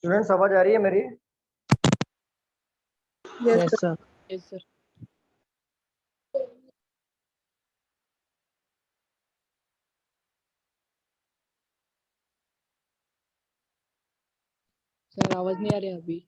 Students आवाज आ रही है मेरी? Yes, Yes, sir. sir. Yes, sir. Sir आवाज नहीं आ रही अभी।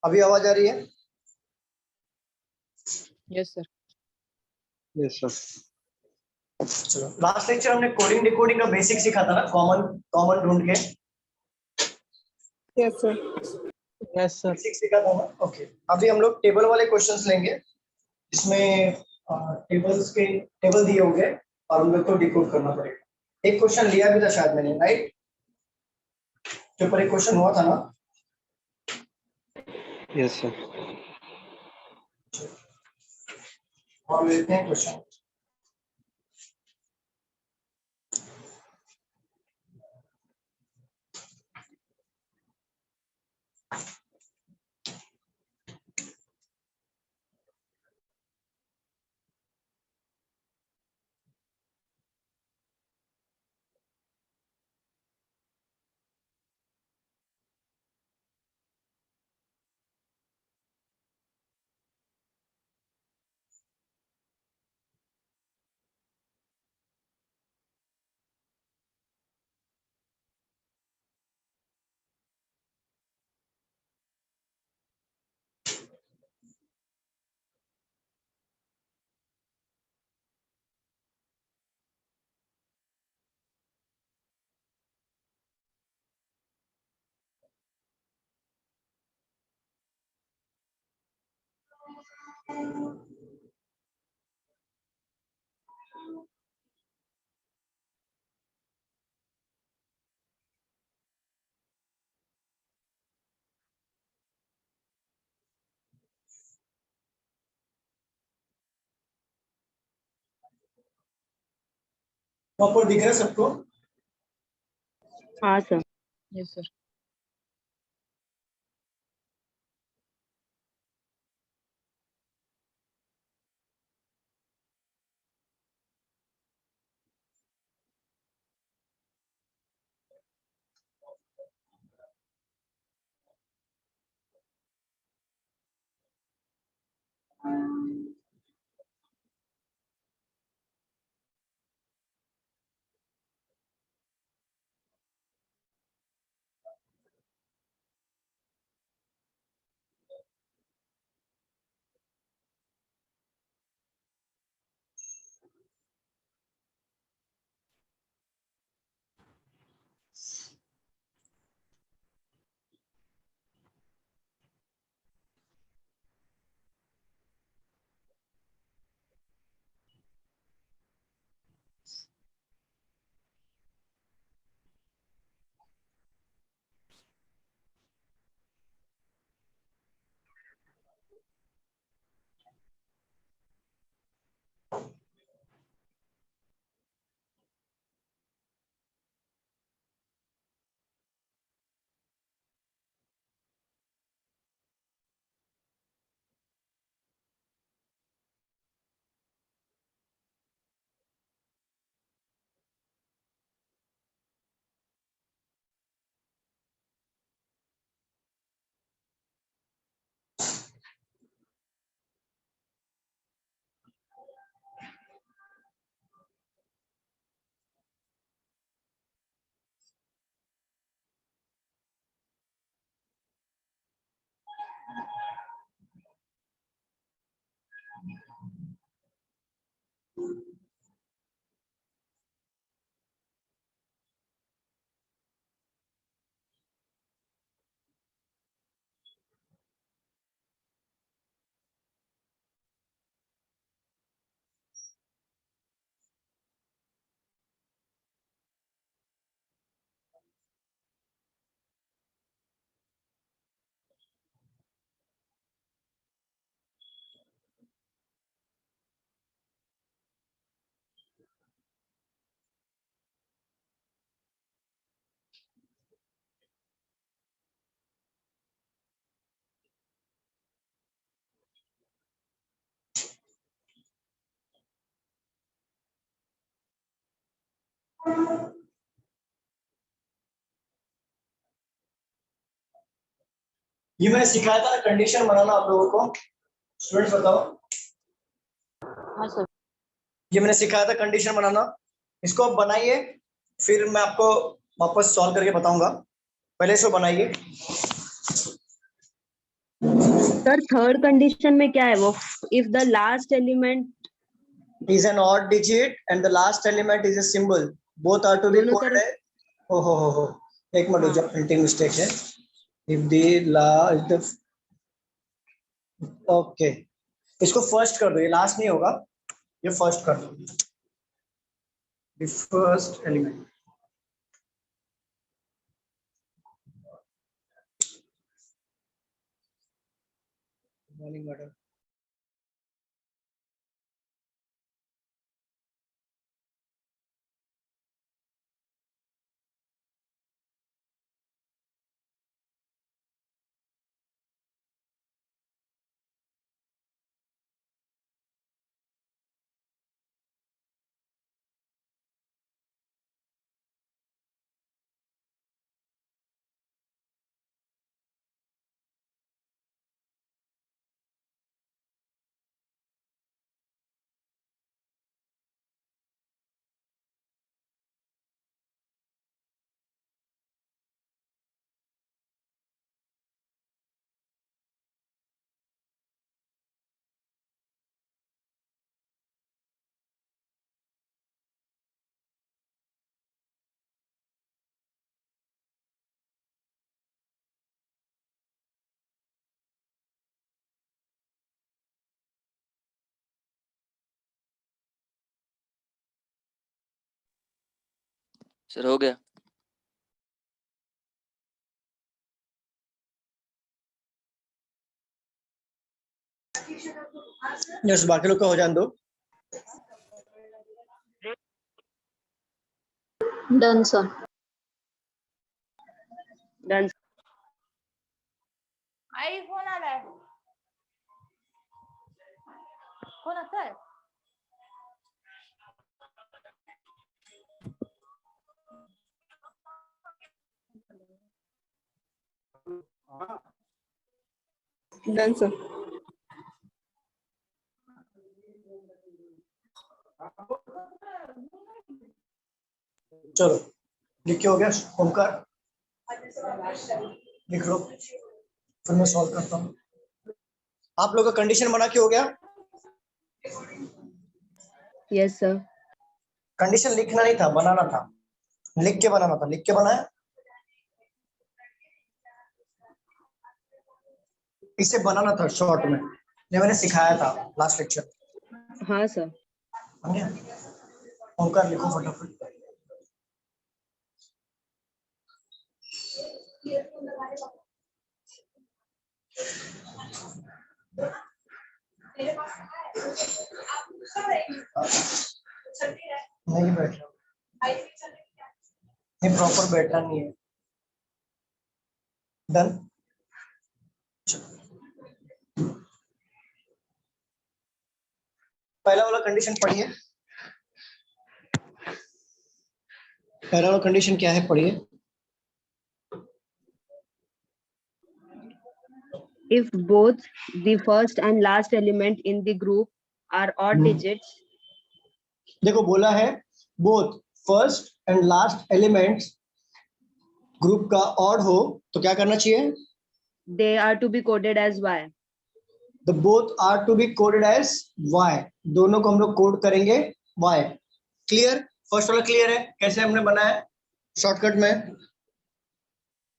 अभी आवाज आ रही है? Yes, sir. Yes, sir. चलो, लास्ट लेक्चर हमने कोडिंग डिकोडिंग का बेसिक सीखा था ना, कॉमन कॉमन ढूंढ के। Yes, sir. Yes, sir. Basic सीखा था ना। ओके, अभी हम लोग टेबल वाले क्वेश्चंस लेंगे, इसमें टेबल दिए होंगे और हम लोग को डिकोड करना पड़ेगा। एक क्वेश्चन लिया भी था शायद मैंने, राइट? जो पर एक क्वेश्चन हुआ था ना। Yes, sir. और लेते हैं क्वेश्चन। प्रॉपर दिख रहा है सबको? हाँ सर। Yes, sir. ये मैंने सिखाया था कंडीशन बनाना आप लोगों को। स्टूडेंट्स बताओ, हाँ सर। ये मैंने सिखाया था कंडीशन बनाना, इसको आप बनाइए, फिर मैं आपको वापस सॉल्व करके बताऊंगा। पहले इसको बनाइए। सर थर्ड कंडीशन में क्या है वो? If the last element is an odd digit and the last element is a symbol, both are to be दोनों coded तरफ हो एक मिनट, जो प्रिंटिंग मिस्टेक है। if the last the okay, इसको फर्स्ट कर दो, ये लास्ट नहीं होगा, ये फर्स्ट कर दो। the first element morning madam. Sir हो गया। यस, बाकी लोग का हो जाने दो। Done sir. डन। आई फोन आलाय, कोणाचा आहे? Done sir. चलो लिख के हो गया ओमकार, लिख लो, फिर मैं सॉल्व करता हूँ। आप लोग का कंडीशन बना के हो गया? Yes sir. कंडीशन लिखना नहीं था, बनाना था, लिख के बनाना था, लिख के बनाया। इसे बनाना था शॉर्ट में, ये मैंने सिखाया था लास्ट लेक्चर। हाँ सर। ओमकार लिखो फटाफट। नहीं बैठ रहा, नहीं प्रॉपर बैठा नहीं है। डन। पहला वाला कंडीशन पढ़िए, पहला वाला कंडीशन क्या है पढ़िए। If both the first and last element in the group are odd digits, देखो बोला है both first and last elements group का ऑड हो तो क्या करना चाहिए? they are to be coded as y. The both are to be coded as y, दोनों को हम लोग कोड करेंगे y। क्लियर? फर्स्ट वाला क्लियर है कैसे हमने बनाया शॉर्टकट में?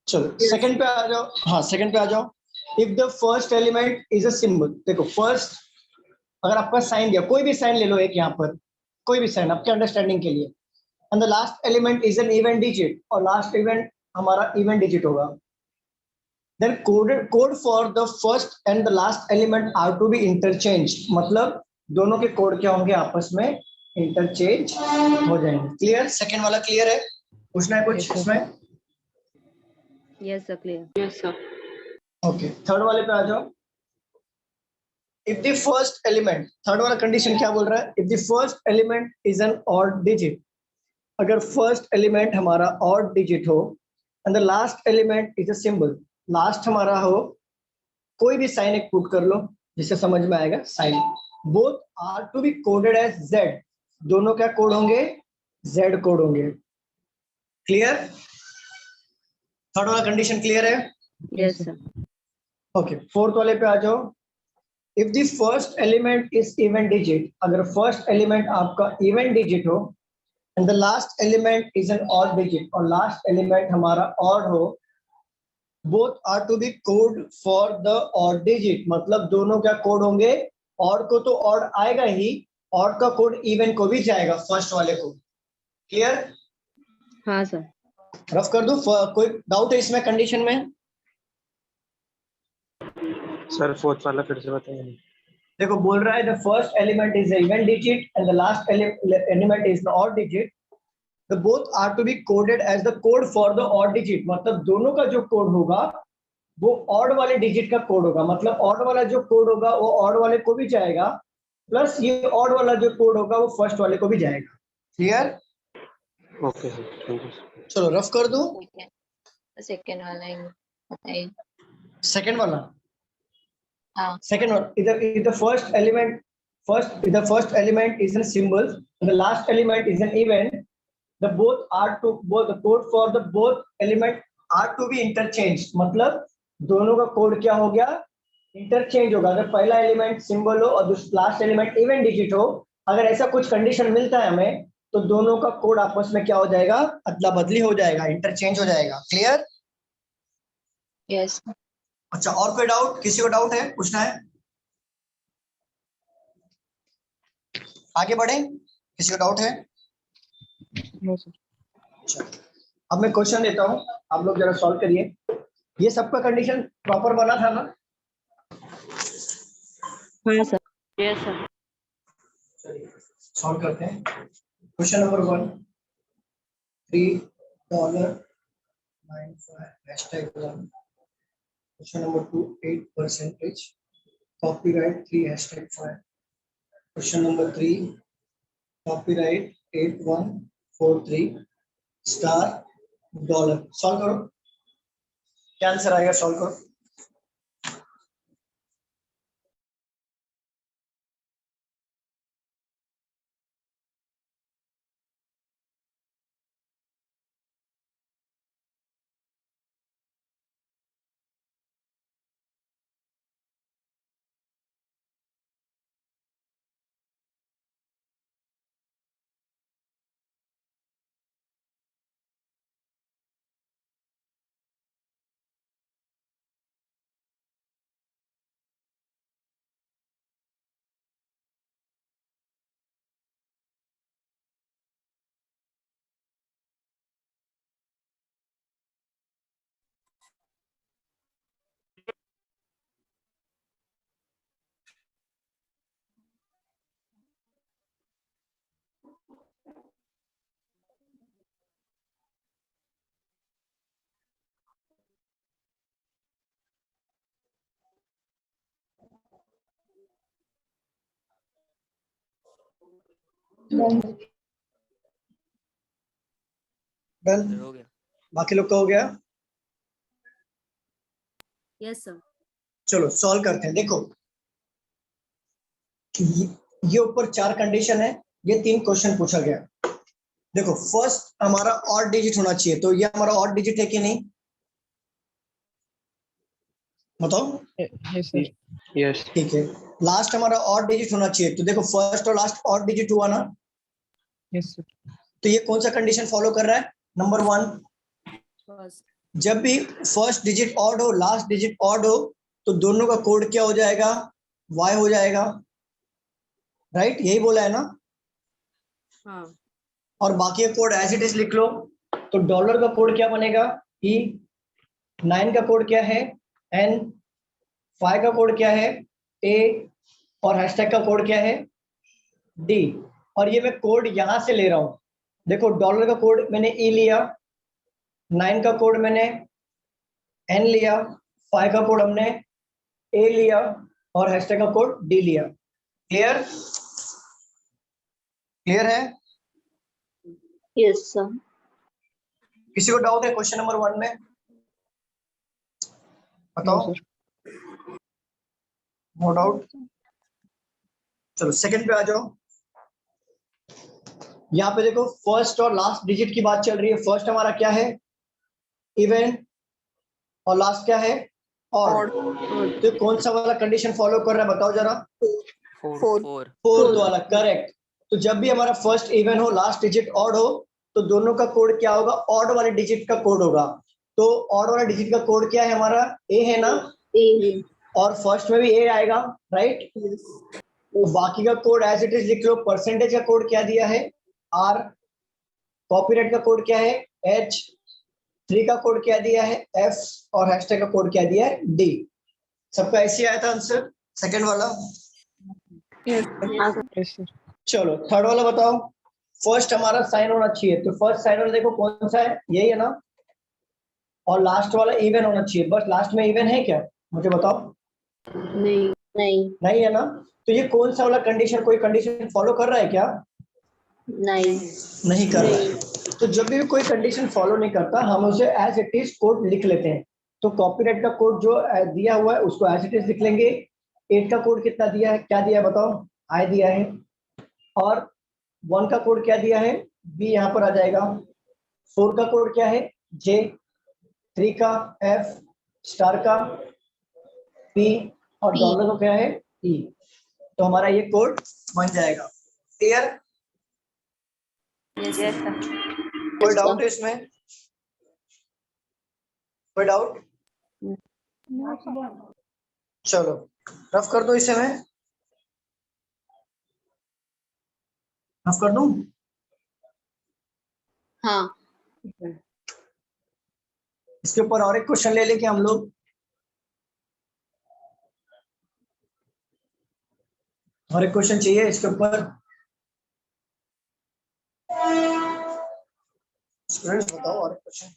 चलो सेकंड पे आ जाओ। हाँ सेकंड पे आ जाओ। If the first element is a symbol, देखो फर्स्ट अगर आपका साइन दिया, कोई भी साइन ले लो एक, यहाँ पर कोई भी साइन आपके अंडरस्टैंडिंग के लिए, and the last element is an even digit, और लास्ट इवेंट हमारा इवन डिजिट होगा, then code for the first and the last element are to be interchange, मतलब दोनों के कोड क्या होंगे आपस में इंटरचेंज हो जाएंगे। क्लियर? सेकंड वाला क्लियर है? पूछना है कुछ इसमें? Yes sir, clear. Yes sir. Okay third वाले पे आ जाओ। If the first element, third वाला कंडीशन क्या बोल रहा है? If the first element is an odd digit, अगर फर्स्ट एलिमेंट हमारा ऑड डिजिट हो and the last element is a symbol, last हमारा हो, कोई भी साइन एक पुट कर लो जिससे समझ में आएगा sign. Both are to be coded as Z, दोनों क्या कोड होंगे? जेड कोड होंगे। क्लियर? थर्ड वाला कंडीशन क्लियर है? Yes, sir. ओके, फोर्थ वाले पे आ जाओ। If the first element is even digit, अगर फर्स्ट एलिमेंट आपका इवन डिजिट हो and the last element is an odd digit, और लास्ट एलिमेंट हमारा ऑड हो, both are to be code for the odd digit, मतलब दोनों क्या code होंगे? ऑड को तो ऑड आएगा ही, ऑड का कोड इवन को भी जाएगा, फर्स्ट वाले को। क्लियर? हाँ सर। रफ कर दूं? कोई डाउट है इसमें कंडीशन में? सर फोर्थ वाला फिर से बताइए। देखो, बोल रहा है the first element is even digit and the last element is the odd digit, the both are to be coded as the code for the odd digit, मतलब दोनों का जो कोड होगा वो ऑड वाले डिजिट का कोड होगा, मतलब ऑड वाला जो कोड होगा वो ऑड वाले को भी जाएगा, प्लस ये ऑड वाला जो कोड होगा वो फर्स्ट वाले को भी जाएगा। Clear? Okay sir, thank you. चलो रफ कर दूं। सेकेंड वाला ही बताइए। सेकंड वाला, हाँ second one, if the first element is a symbol and the last element is an event, the code for the both element are to be interchanged, मतलब दोनों का कोड क्या हो गया? इंटरचेंज होगा। अगर पहला एलिमेंट सिंबल हो और लास्ट एलिमेंट इवन डिजिट हो, अगर ऐसा कुछ कंडीशन मिलता है हमें, तो दोनों का कोड आपस में क्या हो जाएगा? अदला बदली हो जाएगा, इंटरचेंज हो जाएगा। क्लियर? यस अच्छा, और कोई डाउट? किसी को डाउट है, पूछना है? आगे बढ़े, किसी को डाउट है? No sir. अच्छा, अब मैं क्वेश्चन देता हूं, आप लोग जरा सॉल्व करिए। ये सबका कंडीशन प्रॉपर बना था ना? हाँ सर। Yes sir. चलिए सॉल्व करते हैं। Question number 1, $3.95 Question number 2, 8%. Copyright 3 #5. Question number 3, copyright 8143 $. Solve करो, क्या आंसर आएगा? सॉल्व करो। डन? सर हो गया। बाकी लोग का हो गया? Yes sir. चलो सॉल्व करते हैं। देखो, ये ऊपर 4 कंडीशन है, ये 3 क्वेश्चन पूछा गया। देखो, फर्स्ट हमारा ऑड डिजिट होना चाहिए, तो ये हमारा ऑड डिजिट है कि नहीं? बताओ। Yes sir. यस। ठीक है। लास्ट हमारा ऑड डिजिट होना चाहिए, तो देखो फर्स्ट और लास्ट ऑड डिजिट हुआ ना? Yes sir. तो ये कौन सा कंडीशन फॉलो कर रहा है? Number 1, first. जब भी फर्स्ट डिजिट ऑड हो, लास्ट डिजिट ऑड हो, तो दोनों का कोड क्या हो जाएगा? Y हो जाएगा। राइट, यही बोला है ना? हाँ। और बाकी कोड एज इट इज लिख लो। तो डॉलर का कोड क्या बनेगा? E, 9 का कोड क्या है? N, 5 का कोड क्या है? A, और हैशटैग का कोड क्या है? D। और ये मैं कोड यहां से ले रहा हूं। देखो, डॉलर का कोड मैंने E लिया, 9 का कोड मैंने N लिया, 5 का कोड हमने A लिया, और हैशटैग का कोड D लिया। क्लियर? क्लियर है? Yes, sir. किसी को डाउट है क्वेश्चन नंबर 1 में? No, बताओ। sir. No doubt. चलो सेकंड पे आ जाओ। यहाँ पे देखो फर्स्ट और लास्ट डिजिट की बात चल रही है। फर्स्ट हमारा क्या है? इवन। और लास्ट क्या है? और। तो कौन सा वाला कंडीशन फॉलो कर रहा है बताओ जरा। 4 फोर्थ वाला, करेक्ट। तो जब भी हमारा फर्स्ट इवन हो, लास्ट डिजिट ऑड हो, तो दोनों का कोड क्या होगा? ऑड वाले डिजिट का कोड होगा। तो ऑड वाला डिजिट का कोड क्या है हमारा? ए है ना? और फर्स्ट में भी ए आएगा, राइट? तो बाकी का कोड एज इट इज लिख लो। परसेंटेज का कोड क्या दिया है? आर। कॉपीराइट का कोड क्या है? एच। 3 का कोड क्या दिया है? एफ। और हैशटैग का कोड क्या दिया है? डी। सबका ऐसे आया था आंसर सेकंड वाला? Yes, sir. चलो थर्ड वाला बताओ। फर्स्ट हमारा साइन होना चाहिए, तो फर्स्ट साइन वाला देखो कौन सा है? यही है ना? और लास्ट वाला इवन होना चाहिए। बस लास्ट में इवन है क्या? मुझे बताओ। नहीं। नहीं है ना? तो ये कौन सा वाला कंडीशन, कोई कंडीशन फॉलो कर रहा है क्या? नहीं कर रहा है। तो जब भी कोई कंडीशन फॉलो नहीं करता, हम उसे एज इट इज कोड लिख लेते हैं। तो कॉपीराइट का कोड जो दिया हुआ है उसको एज इट इज लिख लेंगे। 8 का कोड कितना दिया है? क्या दिया है बताओ? आई दिया है। और 1 का कोड क्या दिया है? बी यहाँ पर आ जाएगा। 4 का कोड क्या है? जे। 3 का एफ। स्टार का पी। और डॉलर का क्या है? ई। तो हमारा ये कोड बन जाएगा। क्लियर? Yes, sir. कोई डाउट है इसमें? कोई डाउट? No, sir. चलो रफ कर दो इसे। मैं रफ कर दूं? हाँ. इसके ऊपर और एक क्वेश्चन ले लेंगे हम लोग। और एक क्वेश्चन चाहिए इसके ऊपर। स्टूडेंट्स बताओ और एक क्वेश्चन।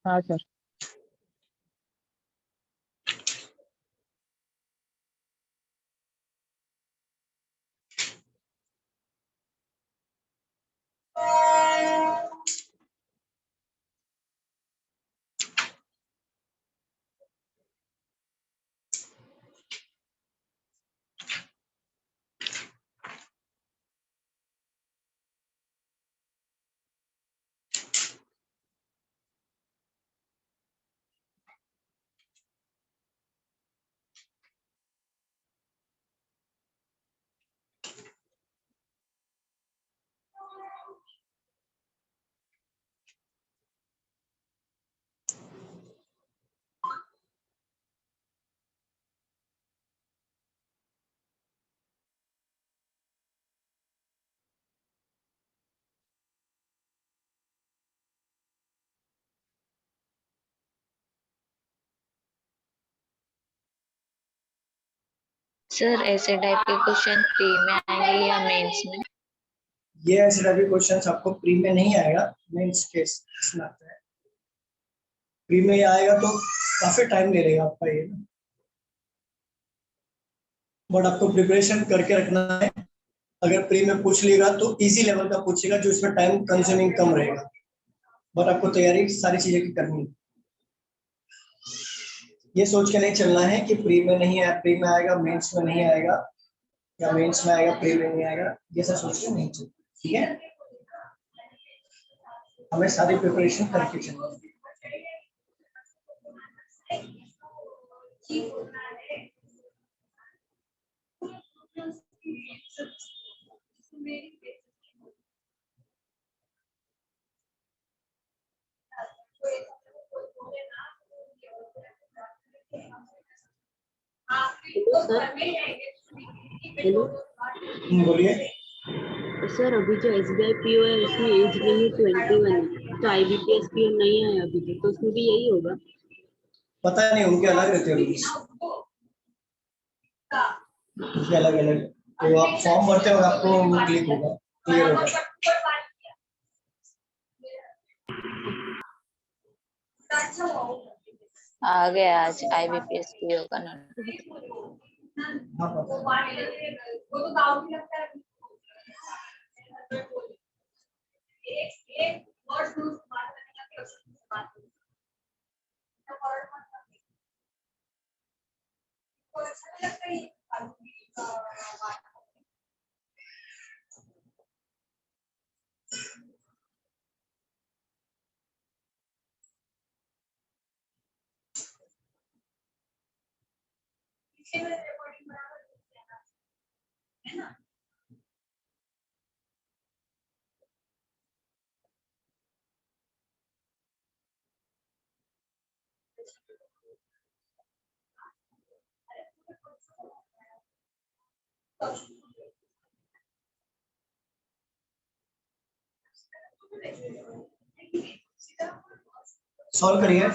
हाँ, sir. सर ऐसे टाइप के क्वेश्चन प्री में आएंगे या मेंस में? ये ऐसे टाइप क्वेश्चन आपको प्री में नहीं आएगा, मेंस के इसमें आता है। प्री में ये आएगा तो काफी टाइम ले लेगा आपका ये, बट आपको प्रिपरेशन करके रखना है। अगर प्री में पूछ लेगा तो इजी लेवल का पूछेगा जो इसमें टाइम कंज्यूमिंग कम रहेगा, बट आपको तैयारी सारी चीजें की करनी है। ये सोच के नहीं चलना है कि प्री में नहीं आया, प्री में आएगा मेंस में नहीं आएगा, या मेंस में आएगा प्री में नहीं आएगा। ये सब सोच के नहीं चलना, ठीक है? हमें सारी प्रिपरेशन करके चलना है। हेलो बोलिए। सर, अभी जो SBI PO है उसमें एज लिमिट 21 है, तो IBPS PO नहीं है अभी तक, तो उसमें भी यही होगा? पता नहीं, उनके अलग रहते हैं रूल्स, उनके अलग अलग। तो आप फॉर्म भरते हो आपको वो क्लिक होगा, क्लियर होगा। आ गया आज IBPS PO का नोटिफिकेशन। हाँ, पता है। सॉल्व करिए।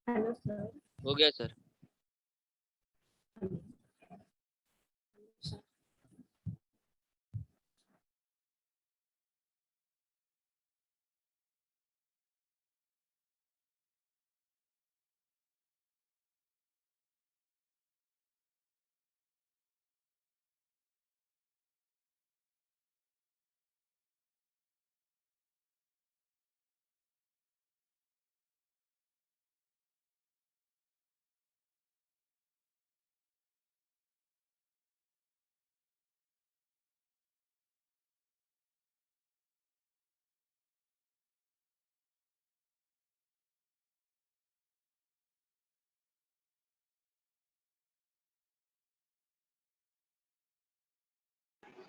Hello sir. हो गया सर।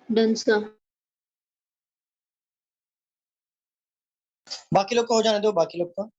Done sir. बाकी लोग को हो जाने दो, बाकी लोग का।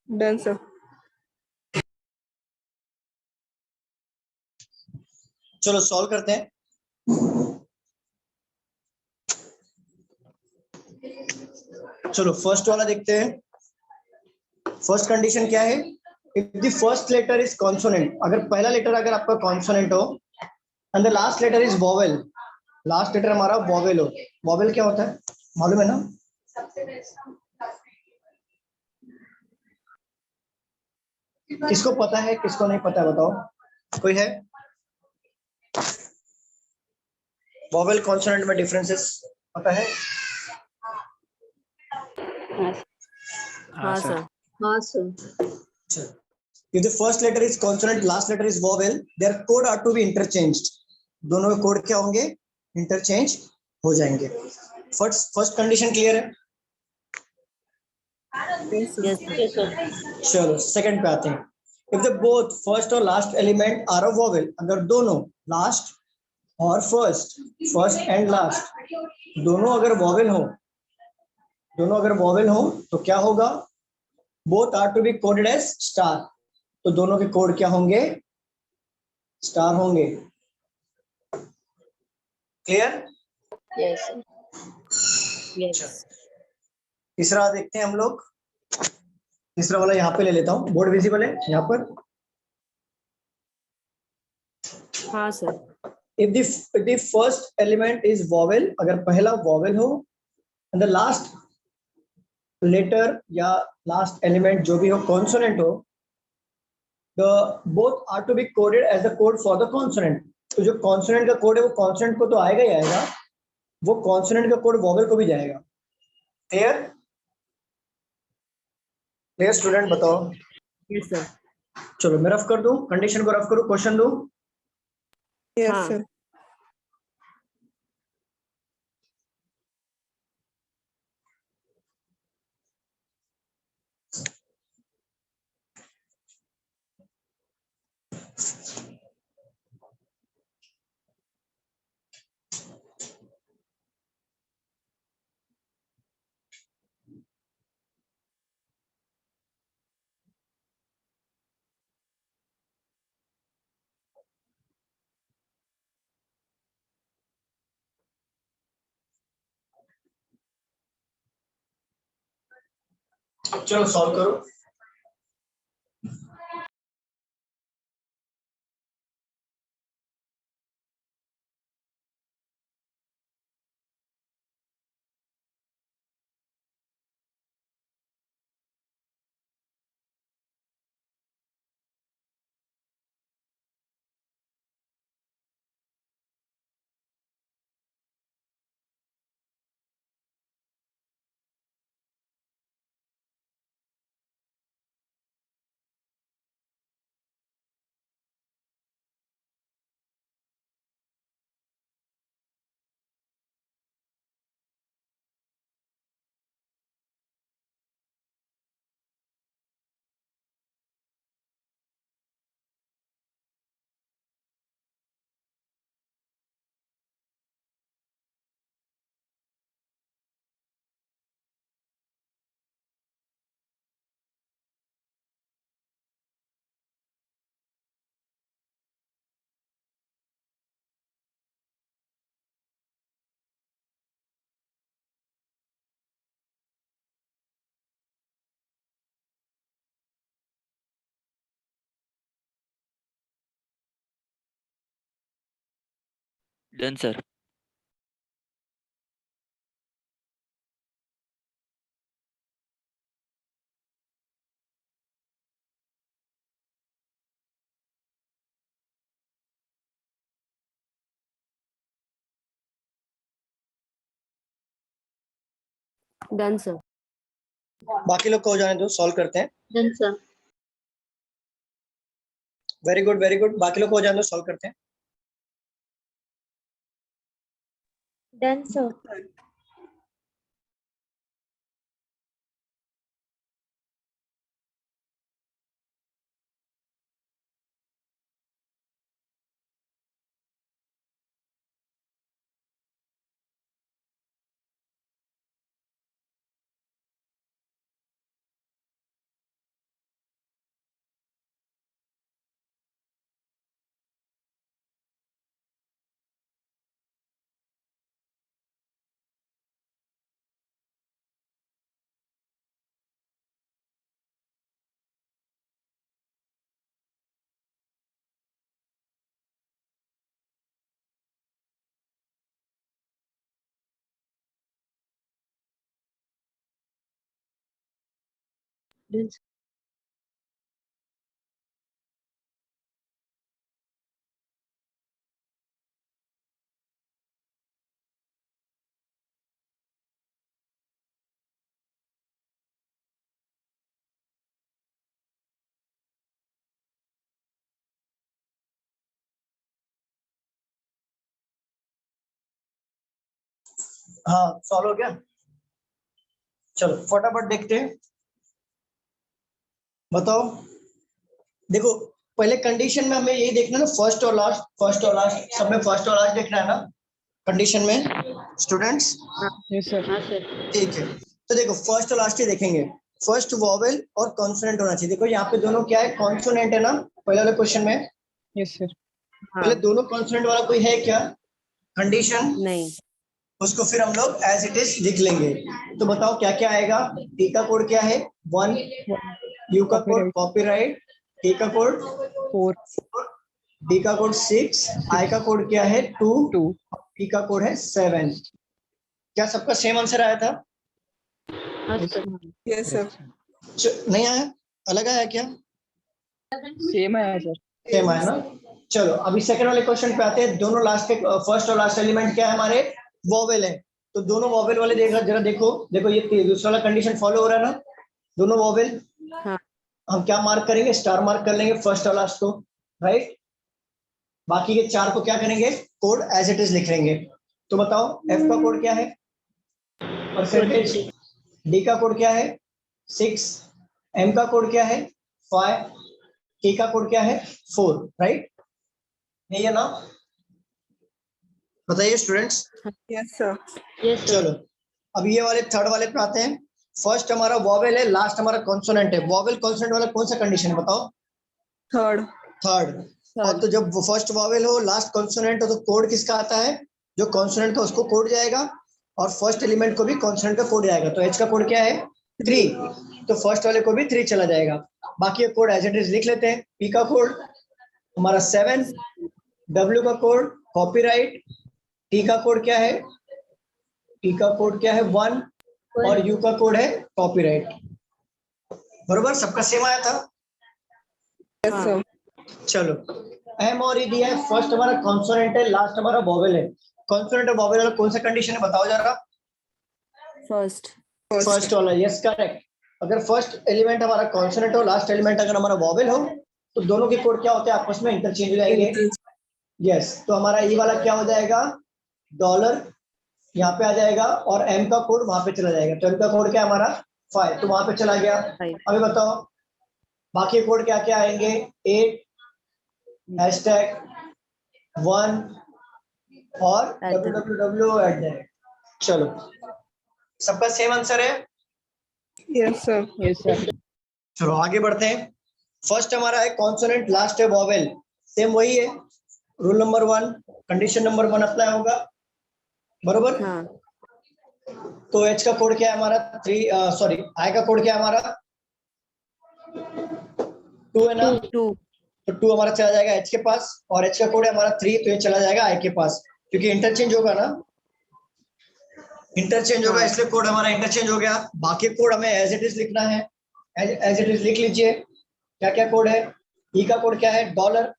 Done sir. चलो सॉल्व करते हैं। चलो फर्स्ट वाला देखते हैं। फर्स्ट कंडीशन क्या है? If the first letter is consonant, अगर पहला लेटर अगर आपका कॉन्सोनेंट हो and the last letter is vowel, last letter हमारा वोवेल हो। वोवेल क्या होता है मालूम है ना? किसको पता है, किसको नहीं पता है बताओ, कोई है? वोवेल कॉन्सोनेंट में डिफरेंसेस पता है? हाँ सर। हाँ sir. If the first letter is consonant, last letter is vowel, their code are to be interchanged. दोनों के कोड क्या होंगे? इंटरचेंज हो जाएंगे। फर्स्ट कंडीशन क्लियर है? Yes sir. चलो सेकंड पे आते हैं। इफ द बोथ फर्स्ट और last element are a vowel, अगर दोनों लास्ट और फर्स्ट एंड लास्ट दोनों अगर वोवेल हो, तो क्या होगा? Both are to be coded as star, तो दोनों के कोड क्या होंगे? स्टार होंगे। क्लियर? Yes. यस। तीसरा देखते हैं हम लोग। तीसरा वाला यहाँ पे ले लेता हूँ, बोर्ड विजिबल है यहाँ पर। हाँ sir. If the first element is vowel, अगर पहला vowel हो and the last letter या last element जो भी हो consonant हो, the both are to be coded as the code for the consonant. तो जो consonant का कोड है वो consonant को तो आएगा ही आएगा, वो consonant का कोड vowel को भी जाएगा। क्लियर? क्लियर स्टूडेंट बताओ। Yes sir. चलो मैं रफ कर दूं, कंडीशन को रफ करूं, क्वेश्चन दूं। Yes, हाँ। sir. चलो सॉल्व करो। Done sir. Done sir. बाकी लोग को हो जाने दो, सॉल्व करते हैं। Done sir. Very good very good, बाकी लोग को हो जाने दो, सॉल्व करते हैं। Done sir. Done sir. हाँ सॉल्व हो गया। चलो फटाफट देखते हैं, बताओ। देखो पहले कंडीशन में हमें यही देखना है ना, फर्स्ट और लास्ट, फर्स्ट और लास्ट, सब में फर्स्ट और लास्ट देखना है ना कंडीशन में स्टूडेंट्स। Yes, sir. हाँ सर। ठीक है, तो देखो फर्स्ट और लास्ट ही देखेंगे। फर्स्ट वॉवेल और कॉन्सोनेंट होना चाहिए। देखो यहाँ पे दोनों क्या है, कॉन्सोनेंट है ना पहले वाले क्वेश्चन में। Yes, sir. पहले हाँ। दोनों कॉन्सोनेंट वाला कोई है क्या कंडीशन? नहीं। उसको फिर हम लोग एज इट इज लिख लेंगे। तो बताओ क्या क्या आएगा। टी का कोड क्या है 1, यू का कोड Copyright. कॉपीराइट, टी का कोड 4, डी का कोड 6, आई का कोड क्या है 2, 2. पी का कोड है 7। क्या सबका सेम आंसर आया था? हाँ Yes, सर। Yes, sir. नहीं आया, अलग आया क्या? Same है sir. सेम आया ना। चलो अभी सेकंड वाले क्वेश्चन पे आते हैं। दोनों लास्ट के फर्स्ट और लास्ट एलिमेंट क्या है हमारे, वोवेल है। तो दोनों वोवेल वाले देखा जरा, देखो देखो ये दूसरा वाला कंडीशन फॉलो हो रहा है ना, दोनों वोवेल। हाँ। हम क्या मार्क करेंगे, स्टार मार्क कर लेंगे फर्स्ट और लास्ट को, राइट। बाकी के 4 को क्या करेंगे, कोड एज इट इज लिख लेंगे। तो बताओ एफ का कोड क्या है, परसेंटेज, डी का कोड क्या है 6, एम का कोड क्या है 5, के का कोड क्या है 4, राइट, नहीं है ना? बताइए students. Yes, sir. Yes sir. चलो अब ये वाले थर्ड वाले पे आते हैं। फर्स्ट हमारा वॉवेल है, लास्ट हमारा कॉन्सोनेंट है। वॉवेल कॉन्सोनेंट वाला कौन सा कंडीशन है बताओ? Third. थर्ड। और तो जब फर्स्ट वॉवेल हो लास्ट कॉन्सोनेंट हो तो कोड किसका आता है, जो कॉन्सोनेंट था उसको कोड जाएगा और फर्स्ट एलिमेंट को भी कॉन्सोनेंट का कोड जाएगा। तो एच का कोड क्या है 3, तो फर्स्ट वाले को भी 3 चला जाएगा। बाकी कोड एज इट इज लिख लेते हैं। पी का कोड हमारा 7, डब्ल्यू का कोड कॉपीराइट, टी का कोड क्या है, टी का कोड क्या है 1 और यू का कोड है कॉपीराइट। बरोबर, सबका सेम आया था। Yes, sir. चलो एम और ई दिया है। फर्स्ट हमारा कॉन्सोनेंट है, लास्ट हमारा वॉवेल है। कॉन्सोनेंट और वॉवेल वाला कौन सा कंडीशन है बताओ जरा? फर्स्ट। फर्स्ट वाला, यस करेक्ट। अगर फर्स्ट एलिमेंट हमारा कॉन्सोनेंट हो, लास्ट एलिमेंट अगर हमारा वॉवेल हो, तो दोनों के कोड क्या होते हैं आपस में इंटरचेंज हो जाएंगे। यस, तो हमारा ई वाला क्या हो जाएगा डॉलर, यहाँ पे आ जाएगा और एम का कोड वहां पे चला जाएगा। तो एम का कोड क्या है हमारा 5, तो वहां पे चला गया। अभी बताओ बाकी कोड क्या क्या आएंगे, 8 #1 और www@. चलो सबका सेम आंसर है। Yes, sir. Yes sir. चलो आगे बढ़ते हैं। फर्स्ट हमारा है कॉन्सोनेंट, लास्ट है वॉवेल, सेम वही है। Rule number 1, condition number 1 apply होगा, बरोबर। हाँ। तो एच का कोड क्या है हमारा 3, सॉरी आई का कोड क्या है हमारा 2 है ना, 2 तो 2 हमारा चला जाएगा एच के पास और एच का कोड है हमारा 3, तो ये चला जाएगा आई के पास, क्योंकि इंटरचेंज होगा ना, इंटरचेंज होगा इसलिए कोड हमारा इंटरचेंज हो गया। बाकी कोड हमें एज इट इज लिखना है, एज इट इज लिख लीजिए। क्या क्या कोड है, ई का कोड क्या है डॉलर,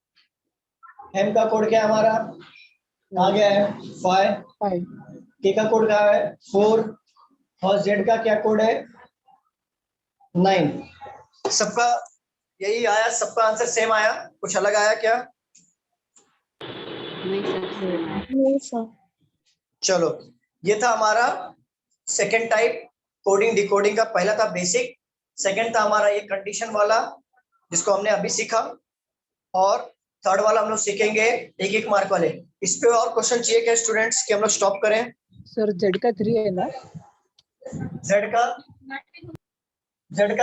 एम का कोड क्या है हमारा आ गया है 5, 5 के का कोड क्या है 4 और जेड का क्या कोड है 9। सबका यही आया, सबका आंसर सेम आया, कुछ अलग आया क्या? नहीं सर। चलो ये था हमारा सेकंड टाइप कोडिंग डिकोडिंग का। पहला था बेसिक, सेकंड था हमारा ये कंडीशन वाला जिसको हमने अभी सीखा, और थर्ड वाला हम लोग सीखेंगे 1-1 मार्क वाले। इस पे और क्वेश्चन चाहिए क्या स्टूडेंट्स कि हम लोग स्टॉप करें? सर जेड का 3 है ना? जेड का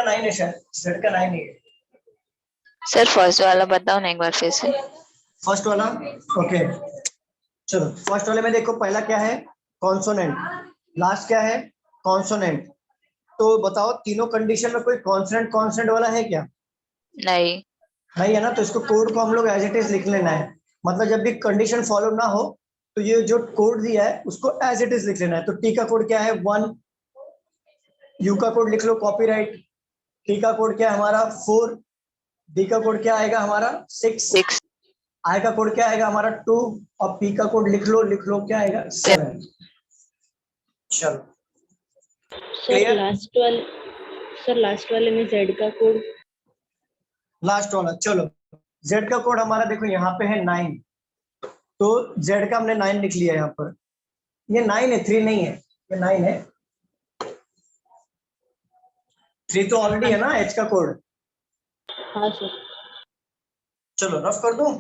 9 है शायद, जेड का 9 है। सर फर्स्ट वाला बताओ ना एक बार फिर से। फर्स्ट वाला ओके। चलो फर्स्ट वाले में देखो पहला क्या है कॉन्सोनेंट, लास्ट क्या है कॉन्सोनेंट। तो बताओ तीनों कंडीशन में कोई कॉन्सोनेंट वाला है क्या? नहीं। नहीं है ना, तो इसको कोड को हम लोग एज इट इज लिख लेना है। मतलब जब भी कंडीशन फॉलो ना हो तो ये जो कोड दिया है उसको एज इट इज लिख लेना है। तो टी का कोड क्या है 1, यू का कोड लिख लो कॉपीराइट, टी का कोड क्या है हमारा 4, डी का कोड क्या आएगा हमारा 6, आई का कोड क्या आएगा हमारा 2 और पी का कोड लिख लो क्या आएगा 7। चलो सर लास्ट वाले में जेड का कोड, लास्ट वाला, चलो जेड का कोड हमारा देखो यहाँ पे है 9, तो जेड का हमने 9 लिख लिया यहाँ पर। ये 9 है 3 नहीं है, ये 9 है। 3 तो ऑलरेडी है ना एच का कोड। हाँ सर। चलो रफ कर दूं।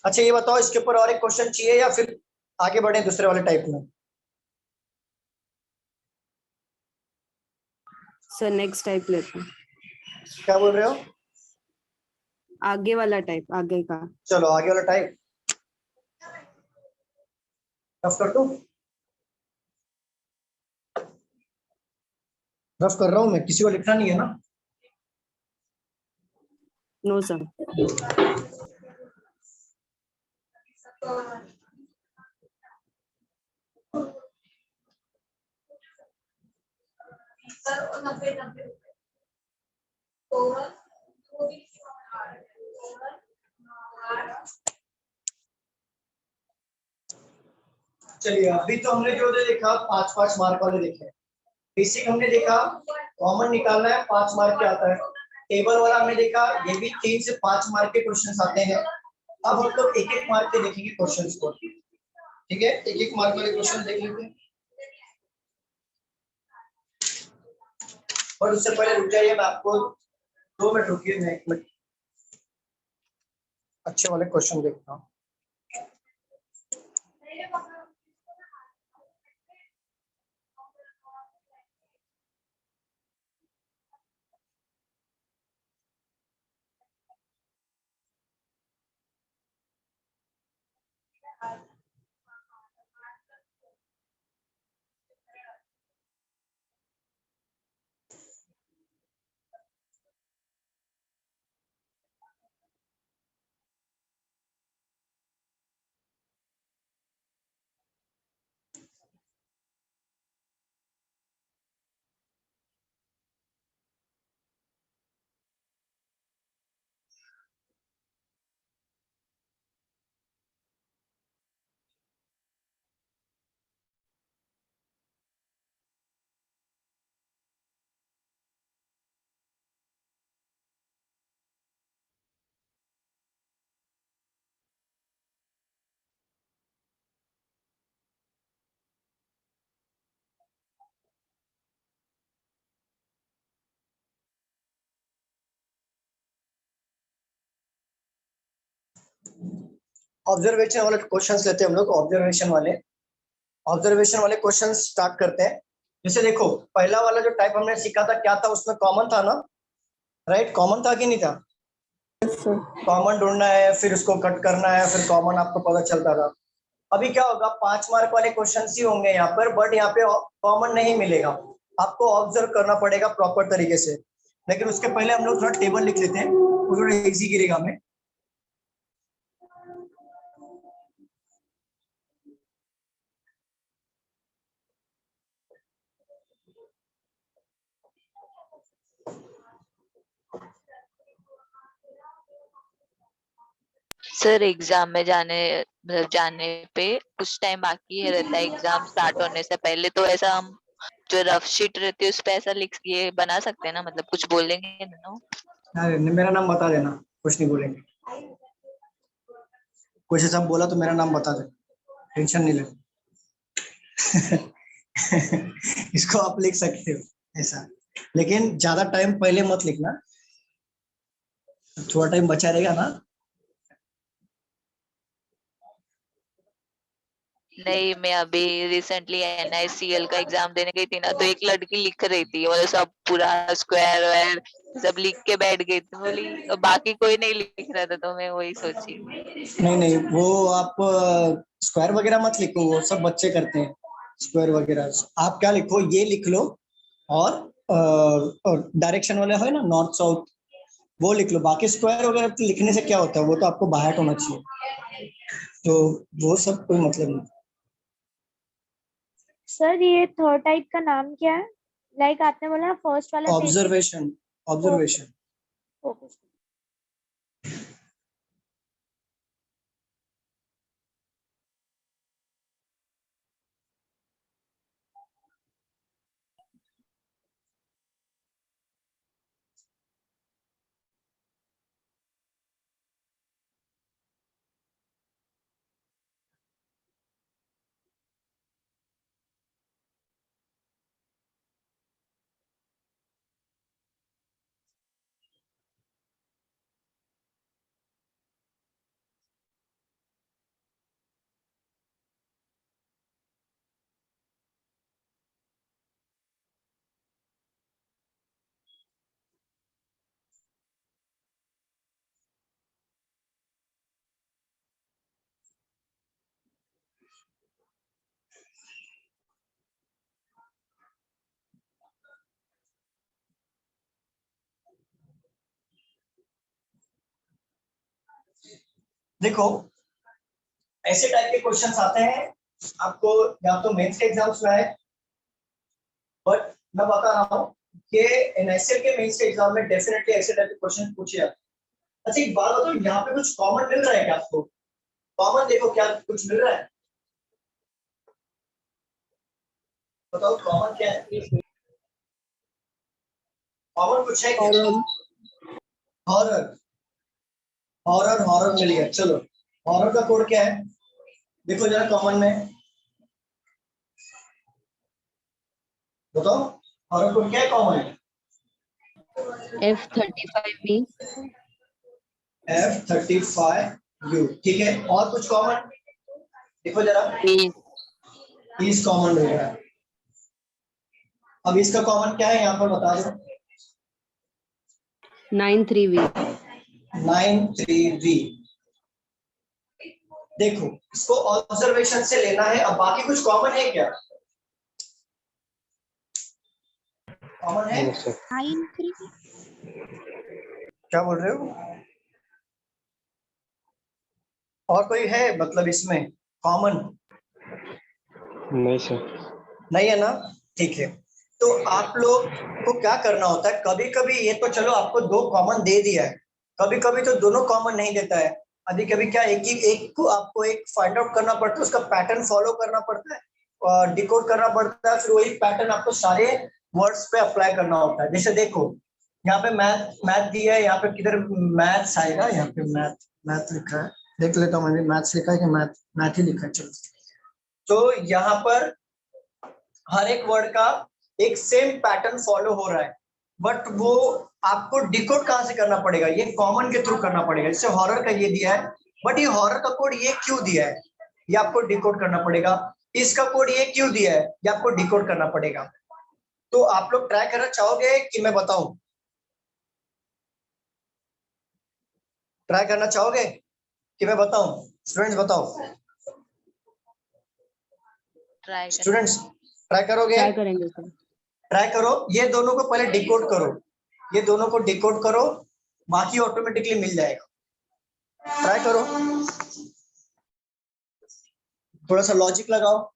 अच्छा ये बताओ इसके ऊपर और एक क्वेश्चन चाहिए या फिर आगे बढ़े दूसरे वाले टाइप में? सर नेक्स्ट टाइप लेते हैं, क्या बोल रहे हो? आगे वाला टाइप, आगे का। चलो आगे वाला टाइप रफ कर दूं। रफ कर रहा हूं मैं, किसी को लिखना नहीं है ना? No sir. चलिए अभी तो हमने जो देखा 5-5 मार्क वाले देखे। बेसिक हमने देखा, कॉमन निकालना है 5 मार्क क्या आता है। टेबल वाला हमने देखा, ये भी 3 से 5 मार्क के क्वेश्चन आते हैं। अब हम लोग एक एक मार्क के देखेंगे क्वेश्चन को, ठीक है? एक एक मार्क वाले क्वेश्चन देख लेते हैं। और उससे पहले रुक जाइए, मैं आपको 2 मिनट रुकिए, मैं 1 मिनट अच्छे वाले क्वेश्चन देखता हूँ। ऑब्जर्वेशन वाले क्वेश्चंस लेते हैं हम लोग। ऑब्जर्वेशन वाले क्वेश्चन स्टार्ट करते हैं। जैसे देखो, पहला वाला जो टाइप हमने सीखा था क्या था, उसमें कॉमन था ना, राइट? कॉमन था कि नहीं था? Yes, sir. कॉमन ढूंढना है, फिर उसको कट करना है, फिर कॉमन आपको पता चलता था। अभी क्या होगा, 5 मार्क वाले क्वेश्चन ही होंगे यहाँ पर, बट यहाँ पे कॉमन नहीं मिलेगा, आपको ऑब्जर्व करना पड़ेगा प्रॉपर तरीके से। लेकिन उसके पहले हम लोग थोड़ा टेबल लिख लेते हैं, वो थोड़ा इजी गिरेगा हमें। सर एग्जाम में जाने पे कुछ टाइम बाकी है रहता है एग्जाम स्टार्ट होने से पहले, तो ऐसा हम जो रफ शीट रहती है उस पे ऐसा लिख ये बना सकते हैं ना, मतलब कुछ बोलेंगे ना? अरे मेरा नाम बता देना, कुछ नहीं बोलेंगे। कुछ सब बोला तो मेरा नाम बता देना, टेंशन नहीं ले। इसको आप लिख सकते हो ऐसा, लेकिन ज्यादा टाइम पहले मत लिखना, थोड़ा टाइम बचा रहेगा ना। नहीं, मैं अभी रिसेंटली NICL का एग्जाम देने गई थी ना, तो एक लड़की लिख रही थी, मतलब सब पूरा स्क्वायर वेयर सब लिख के बैठ गई थी, बोली बाकी कोई नहीं लिख रहा था, तो मैं वही सोची। नहीं नहीं, वो आप स्क्वायर वगैरह मत लिखो, वो सब बच्चे करते हैं स्क्वायर वगैरह। आप क्या लिखो, ये लिख लो, और डायरेक्शन वाले है ना, नॉर्थ साउथ, वो लिख लो। बाकी स्क्वायर वगैरह तो लिखने से क्या होता है, वो तो आपको बाहर होना चाहिए, तो वो सब कोई मतलब नहीं। सर ये थर्ड टाइप का नाम क्या है? लाइक आपने बोला फर्स्ट वाला पेज। Observation, observation. ओके। देखो, ऐसे टाइप के क्वेश्चंस आते हैं आपको, या तो मेंस के एग्जाम्स में आए, बट मैं बता रहा हूँ कि एनएसएल के मेंस के एग्जाम में डेफिनेटली ऐसे टाइप के क्वेश्चन पूछे जाते हैं। अच्छा एक बात बताओ, यहाँ पे कुछ कॉमन मिल रहा है क्या आपको? कॉमन देखो, क्या कुछ मिल रहा है? बताओ कॉमन क्या है? कॉमन कुछ है क्या? Oral. हॉरर, हॉरर हॉरर मिल गया। चलो हॉरर का कोड क्या है देखो जरा कॉमन में, बताओ हॉरर कोड क्या है कॉमन है? F35B। F35U, ठीक है। और कुछ कॉमन देखो जरा, E। इस कॉमन मिल रहा है। अब इसका कॉमन क्या है यहाँ पर बता दो। 93V। 93V। देखो इसको ऑब्जर्वेशन से लेना है। अब बाकी कुछ कॉमन है क्या? कॉमन है? क्या बोल रहे हो? और कोई है मतलब इसमें कॉमन? नहीं सर। नहीं है ना, ठीक है। तो आप लोग को क्या करना होता है, कभी कभी ये तो चलो आपको दो कॉमन दे दिया है, कभी कभी तो दोनों कॉमन नहीं देता है। अभी कभी क्या एक को आपको एक फाइंड आउट करना पड़ता है, उसका पैटर्न फॉलो करना पड़ता है और डिकोड करना पड़ता है, फिर वही पैटर्न आपको सारे वर्ड्स पे अप्लाई करना होता है। जैसे देखो यहाँ पे मैथ मैथ दिया है, यहाँ पे किधर मैथ्स आएगा, यहाँ पे मैथ मैथ लिखा है, देख लेता हूँ मैंने मैथ्स लिखा है कि मैथ मैथ ही लिखा है। चलो तो यहाँ पर हर एक वर्ड का एक सेम पैटर्न फॉलो हो रहा है, बट वो आपको डिकोड कहां से करना पड़ेगा, ये कॉमन के थ्रू करना पड़ेगा। जैसे हॉरर का ये दिया है, बट ये हॉरर का कोड ये क्यों दिया है, ये आपको डिकोड करना पड़ेगा। इसका कोड ये क्यों दिया है, ये आपको डिकोड करना पड़ेगा। तो आप लोग ट्राई करना चाहोगे कि मैं बताऊं? ट्राई करना चाहोगे कि मैं बताऊं? स्टूडेंट्स बताओ, ट्राई स्टूडेंट्स ट्राई करोगे? ट्राई करेंगे सर। ट्राई करो, ये दोनों को पहले डिकोड करो, ये दोनों को डिकोड करो, बाकी ऑटोमेटिकली मिल जाएगा। ट्राई करो, थोड़ा सा लॉजिक लगाओ।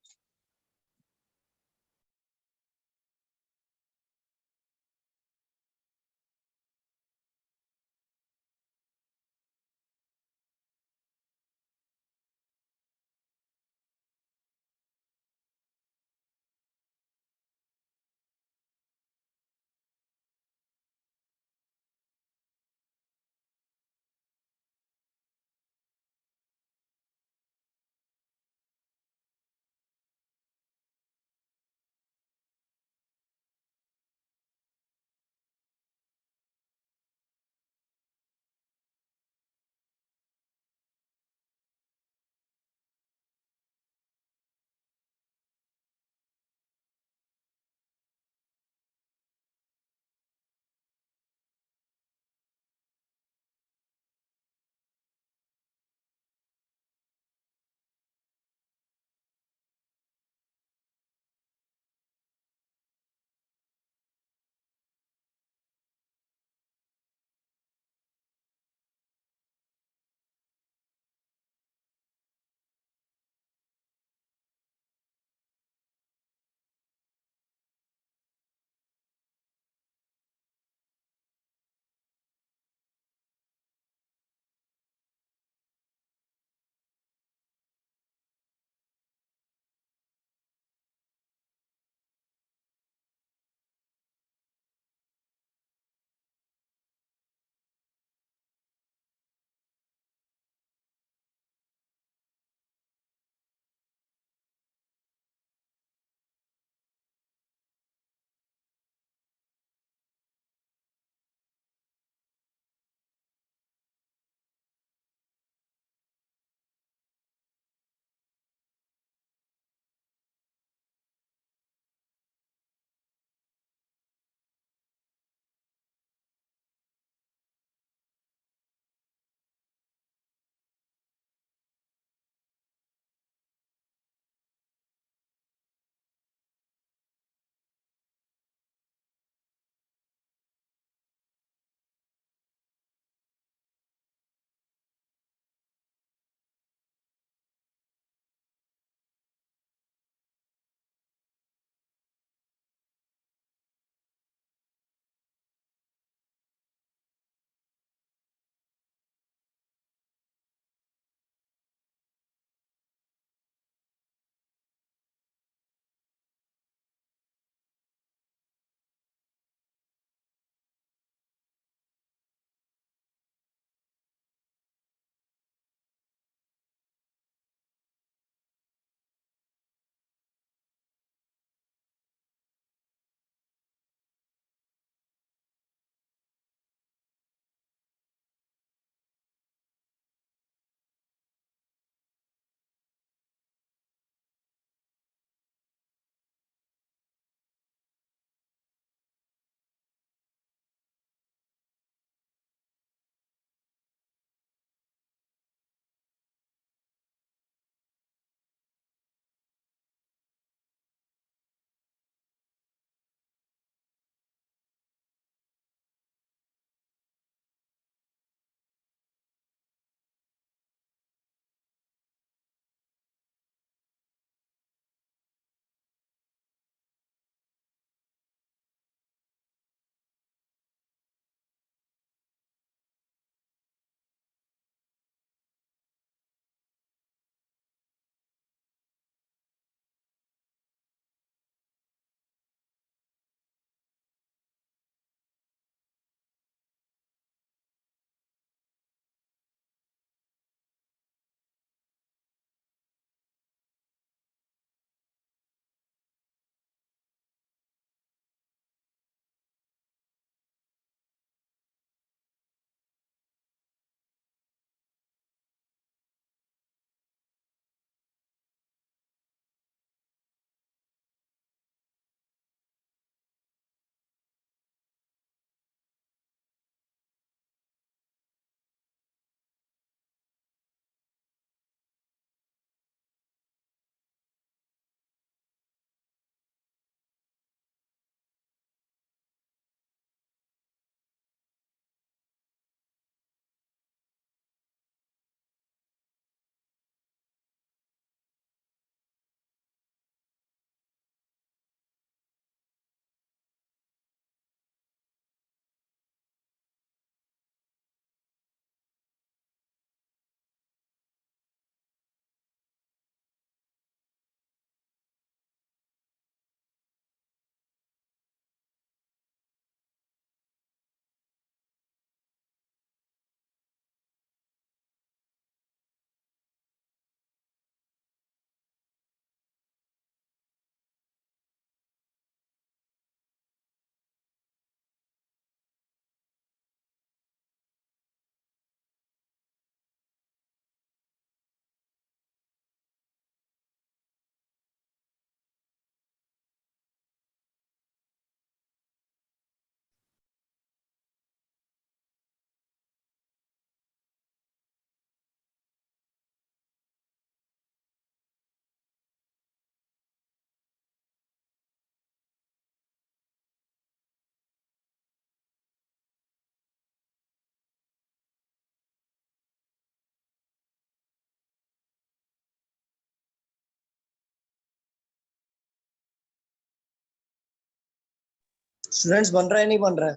स्टूडेंट्स बन रहा है नहीं बन रहा है?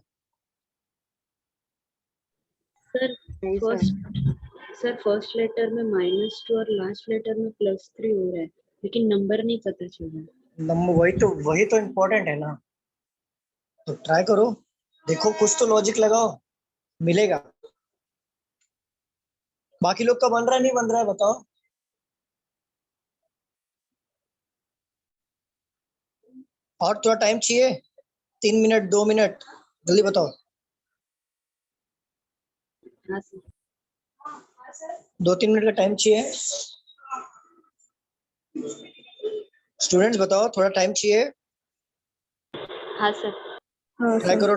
सर फर्स्ट लेटर में -2 और लास्ट लेटर में +3 हो रहा है, लेकिन नंबर नहीं पता चल रहा। नंबर वही तो इम्पोर्टेंट है ना। तो ट्राई करो, देखो कुछ तो लॉजिक लगाओ, मिलेगा। बाकी लोग का बन रहा है नहीं बन रहा है बताओ। और थोड़ा टाइम चाहिए, 3 मिनट 2 मिनट, जल्दी बताओ। हाँ सर। 2-3 मिनट का टाइम चाहिए। स्टूडेंट्स बताओ, थोड़ा टाइम चाहिए। हाँ सर। हाँ ट्राई सर। करो,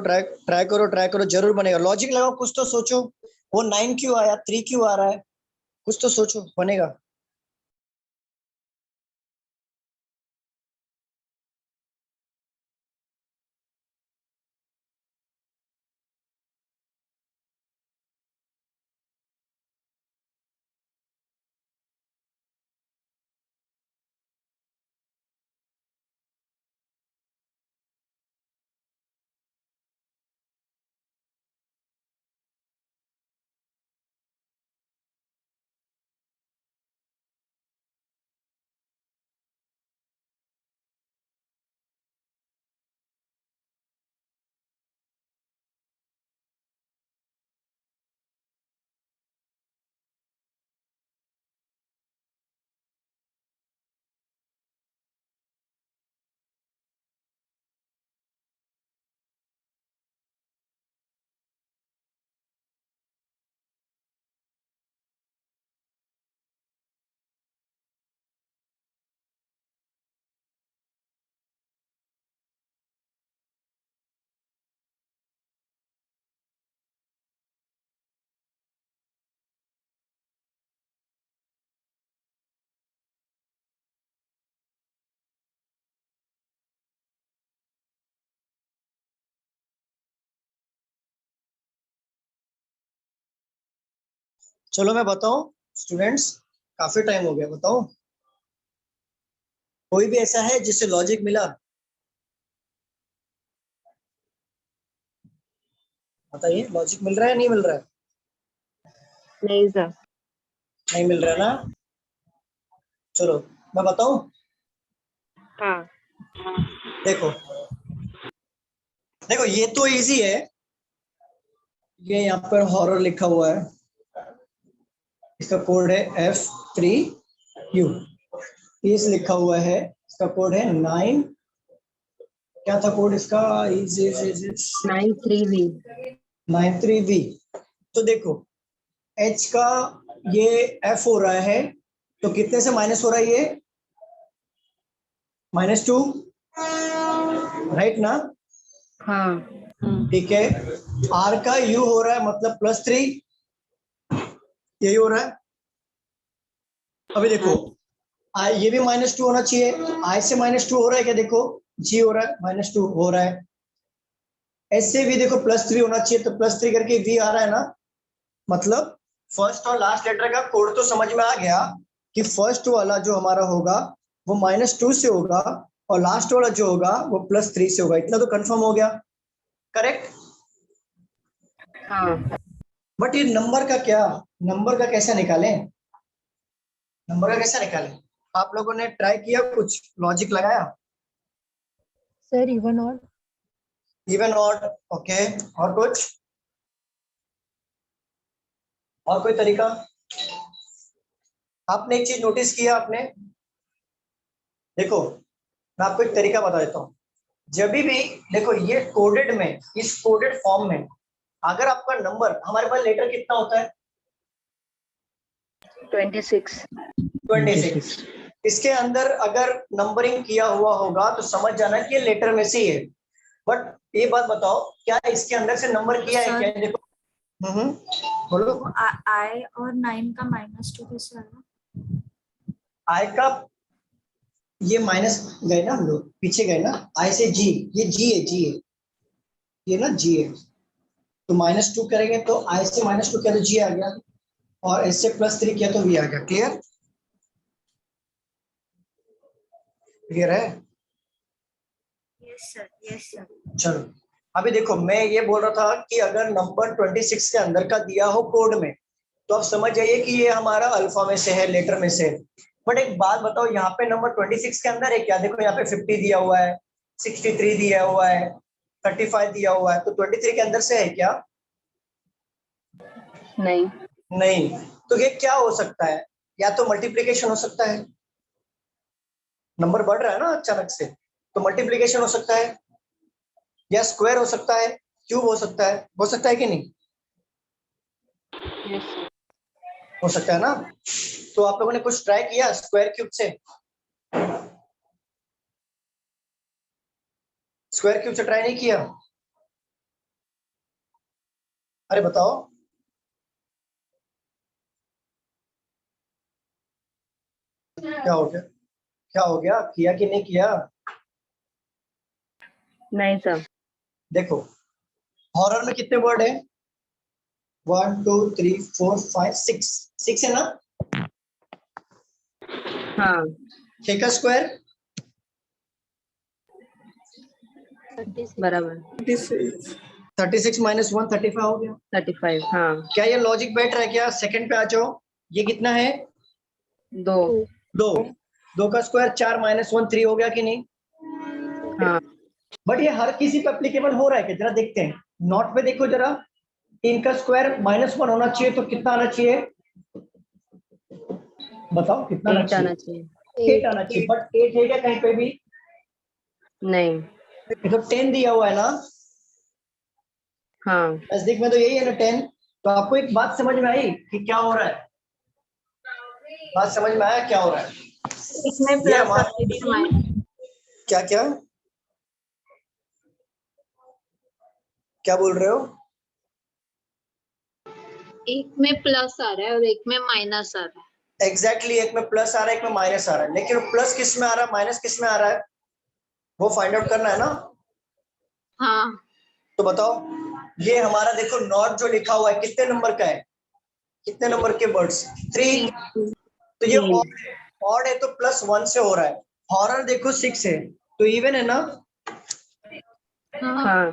ट्राई करो, जरूर बनेगा। लॉजिक लगाओ, कुछ तो सोचो। वो 9 क्यों आया, 3 क्यों आ रहा है, कुछ तो सोचो, बनेगा। चलो मैं बताऊं स्टूडेंट्स, काफी टाइम हो गया, बताऊं कोई भी ऐसा है जिससे लॉजिक मिला? बताइए, लॉजिक मिल रहा है नहीं मिल रहा है? नहीं सर। नहीं मिल रहा है ना। चलो मैं बताऊं। हाँ। देखो देखो, ये तो इजी है। ये यहाँ पर हॉरर लिखा हुआ है, इसका कोड है F3U। इस लिखा हुआ है, इसका कोड है 9, क्या था कोड इसका? Is 93V। 93V। तो देखो H का ये F हो रहा है, तो कितने से माइनस हो रहा है ये? -2, राइट ना? हाँ। ठीक है। R का U हो रहा है, मतलब +3, यही हो रहा है। अभी देखो I ये भी -2 होना चाहिए, I से -2 हो रहा है क्या? देखो G हो रहा है, -2 हो रहा है। S से भी देखो +3 होना चाहिए, तो +3 करके V आ रहा है ना। मतलब फर्स्ट और लास्ट लेटर का कोड तो समझ में आ गया कि फर्स्ट वाला जो हमारा होगा वो -2 से होगा, और लास्ट वाला जो होगा वो +3 से होगा। इतना तो कंफर्म हो गया, करेक्ट? हाँ। बट ये नंबर का क्या, नंबर का कैसा निकालें? नंबर का कैसा निकालें? आप लोगों ने ट्राई किया, कुछ लॉजिक लगाया? सर इवन और इवन ऑड, ओके। और कुछ, और कोई तरीका? आपने एक चीज नोटिस किया आपने? देखो मैं आपको एक तरीका बता देता हूँ। जब भी देखो ये कोडेड में, इस कोडेड फॉर्म में अगर आपका नंबर, हमारे पास लेटर कितना होता है? 26। 26। इसके अंदर अगर नंबरिंग किया हुआ होगा तो समझ जाना कि ये लेटर में से ही है। बट ये बात बताओ, क्या इसके अंदर से नंबर किया है क्या? देखो बोलो। I और 9 का -2 कैसे आया? आई का ये माइनस गए ना, हम लोग पीछे गए ना, आई से जी, ये जी है, जी है, ये ना जी है। तो -2 करेंगे तो आई से -2 किया तो जी आ गया, और एस से +3 किया तो वी आ गया। क्लियर? क्लियर है? Yes sir. Yes sir. चलो अभी देखो मैं ये बोल रहा था कि अगर नंबर 26 के अंदर का दिया हो कोड में तो आप समझ जाइए कि ये हमारा अल्फा में से है, लेटर में से है। बट एक बात बताओ, यहाँ पे नंबर 26 के अंदर है क्या? देखो यहाँ पे 50 दिया हुआ है, 63 दिया हुआ है, 35 दिया हुआ है, तो 23 के अंदर से है क्या? नहीं। नहीं। तो ये क्या हो सकता है? या तो मल्टीप्लीकेशन हो सकता है, नंबर बढ़ रहा है ना अचानक से, तो मल्टीप्लीकेशन हो सकता है, या स्क्वायर हो सकता है, क्यूब हो सकता है कि नहीं? Yes sir. हो सकता है ना? तो आप लोगों ने कुछ ट्राई किया स्क्वायर क्यूब से? स्क्वायर क्यूब से ट्राई नहीं किया? अरे बताओ। क्या हो गया? क्या हो गया, किया कि नहीं किया? नहीं सर। देखो हॉरर में कितने वर्ड है? 1 2 3 4 5 6, 6 है ना? हाँ। 6 का स्क्वायर 36 बराबर। 36. 36 माइनस 1 35 हो गया। 35 हाँ। क्या ये लॉजिक बैठ रहा है क्या? सेकंड पे आ जाओ। ये कितना है? 2। 2। 2 का स्क्वायर 4 माइनस 1 3 हो गया कि नहीं? हाँ। बट ये हर किसी पे एप्लीकेबल हो रहा है क्या? जरा देखते हैं नोट पे, देखो जरा। 3 का स्क्वायर माइनस 1 होना चाहिए, तो कितना आना चाहिए? बताओ कितना आना 8 आना चाहिए? चाहिए। 8 आना चाहिए, बट 8 है क्या कहीं पे भी? नहीं। ये तो 10 दिया हुआ है ना, हाँ। नजदीक में तो यही है ना 10। तो आपको एक बात समझ में आई कि क्या हो रहा है? बात समझ में आया क्या हो रहा है? इसमें ये प्लस हमारा और इसमें माइनस। क्या क्या क्या बोल रहे हो? एक में प्लस आ रहा है और एक में माइनस आ रहा है। एग्जैक्टली एक में प्लस आ रहा है, एक में माइनस आ रहा है, लेकिन प्लस किस में आ रहा है, माइनस किस में आ रहा है, वो फाइंड आउट करना है ना। हाँ। तो बताओ, ये हमारा देखो नॉट जो लिखा हुआ है कितने नंबर का है? कितने नंबर के वर्ड्स? 3। तो ये ऑड है तो प्लस 1 से हो रहा है। हॉरर देखो 6 है, तो इवन है ना? हाँ।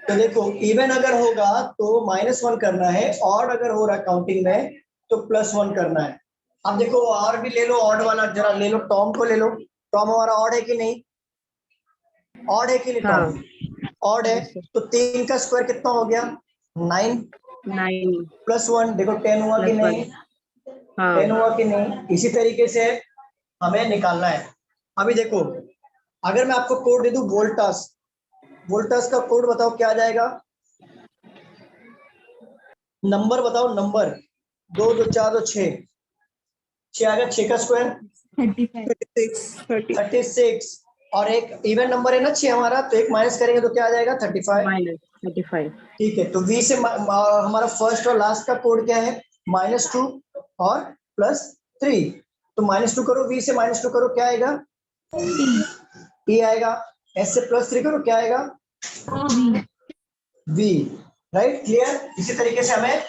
तो देखो इवन अगर होगा तो -1 करना है, ऑड अगर हो रहा है काउंटिंग में तो +1 करना है। अब देखो और भी ले लो, ऑड वाला जरा ले लो, टॉम को ले लो। टॉम हमारा ऑड है कि नहीं? ऑड है कि नहीं हाँ। टॉम? ऑड है। तो 3 का स्क्वायर कितना हो गया? 9 9 +1 देखो 10 हुआ कि +1 नहीं? हाँ। 10 हुआ कि नहीं? इसी तरीके से हमें निकालना है। अभी देखो अगर मैं आपको कोड दे दूं वोल्टास, वोल्टास का कोड बताओ क्या आ जाएगा? नंबर बताओ, नंबर 2 2 4 2 6, 6 आ गया। 6 का स्क्वायर 36. 36, और एक इवन नंबर है ना 6 हमारा, तो एक माइनस करेंगे तो क्या आ जाएगा? 35। -35। ठीक है, तो V से हमारा फर्स्ट और लास्ट का कोड क्या है? -2 और +3। तो -2 करो, V से -2 करो, क्या आएगा? E आएगा। S से +3 करो, क्या आएगा? V। Right, clear? इसी तरीके से हमें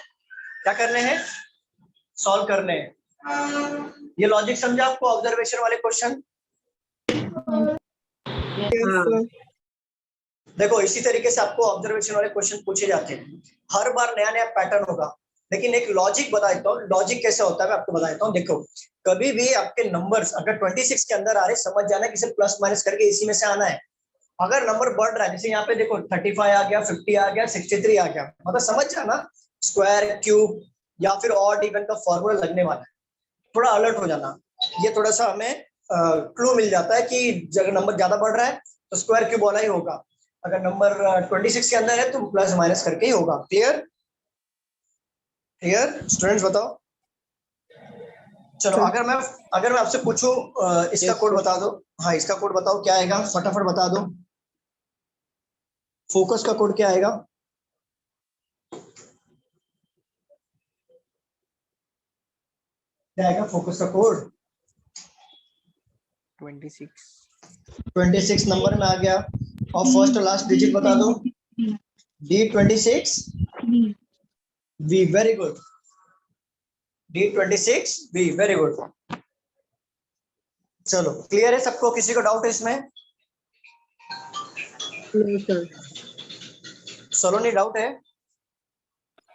क्या करने हैं? सॉल्व करने हैं। ये लॉजिक समझा आपको? ऑब्जर्वेशन वाले क्वेश्चन Yes, हाँ। sir. देखो इसी तरीके से आपको ऑब्जर्वेशन वाले क्वेश्चन पूछे जाते हैं। हर बार नया नया पैटर्न होगा, लेकिन एक लॉजिक बता देता हूँ। लॉजिक कैसे होता है मैं आपको बता देता हूँ। देखो कभी भी आपके नंबर्स अगर 26 के अंदर आ रहे, समझ जाना कि इसे प्लस माइनस करके इसी में से आना है। अगर नंबर बढ़ रहा है, जैसे यहाँ पे देखो 35 आ गया, 50 आ गया, 63 आ गया, मतलब समझ जाना स्क्वायर क्यूब या फिर ऑड इवन का फॉर्मूला लगने वाला है। थोड़ा अलर्ट हो जाना, ये थोड़ा सा हमें क्लू मिल जाता है कि अगर नंबर ज्यादा बढ़ रहा है तो स्क्वायर क्यूब वाला ही होगा, अगर नंबर 26 के अंदर है तो प्लस माइनस करके ही होगा। क्लियर? क्लियर स्टूडेंट्स, बताओ। चलो अगर मैं आपसे पूछूं इसका Yes, कोड sir. बता दो। हाँ इसका कोड बताओ क्या आएगा, फटाफट बता दो। फोकस का कोड क्या आएगा? क्या आएगा फोकस का कोड? 26 नंबर में आ गया, और फर्स्ट और लास्ट डिजिट बता दो। D26 V, very good. D26 V, very good. चलो क्लियर है सबको? किसी को डाउट है इसमें? नहीं सर। सोलोनी डाउट है?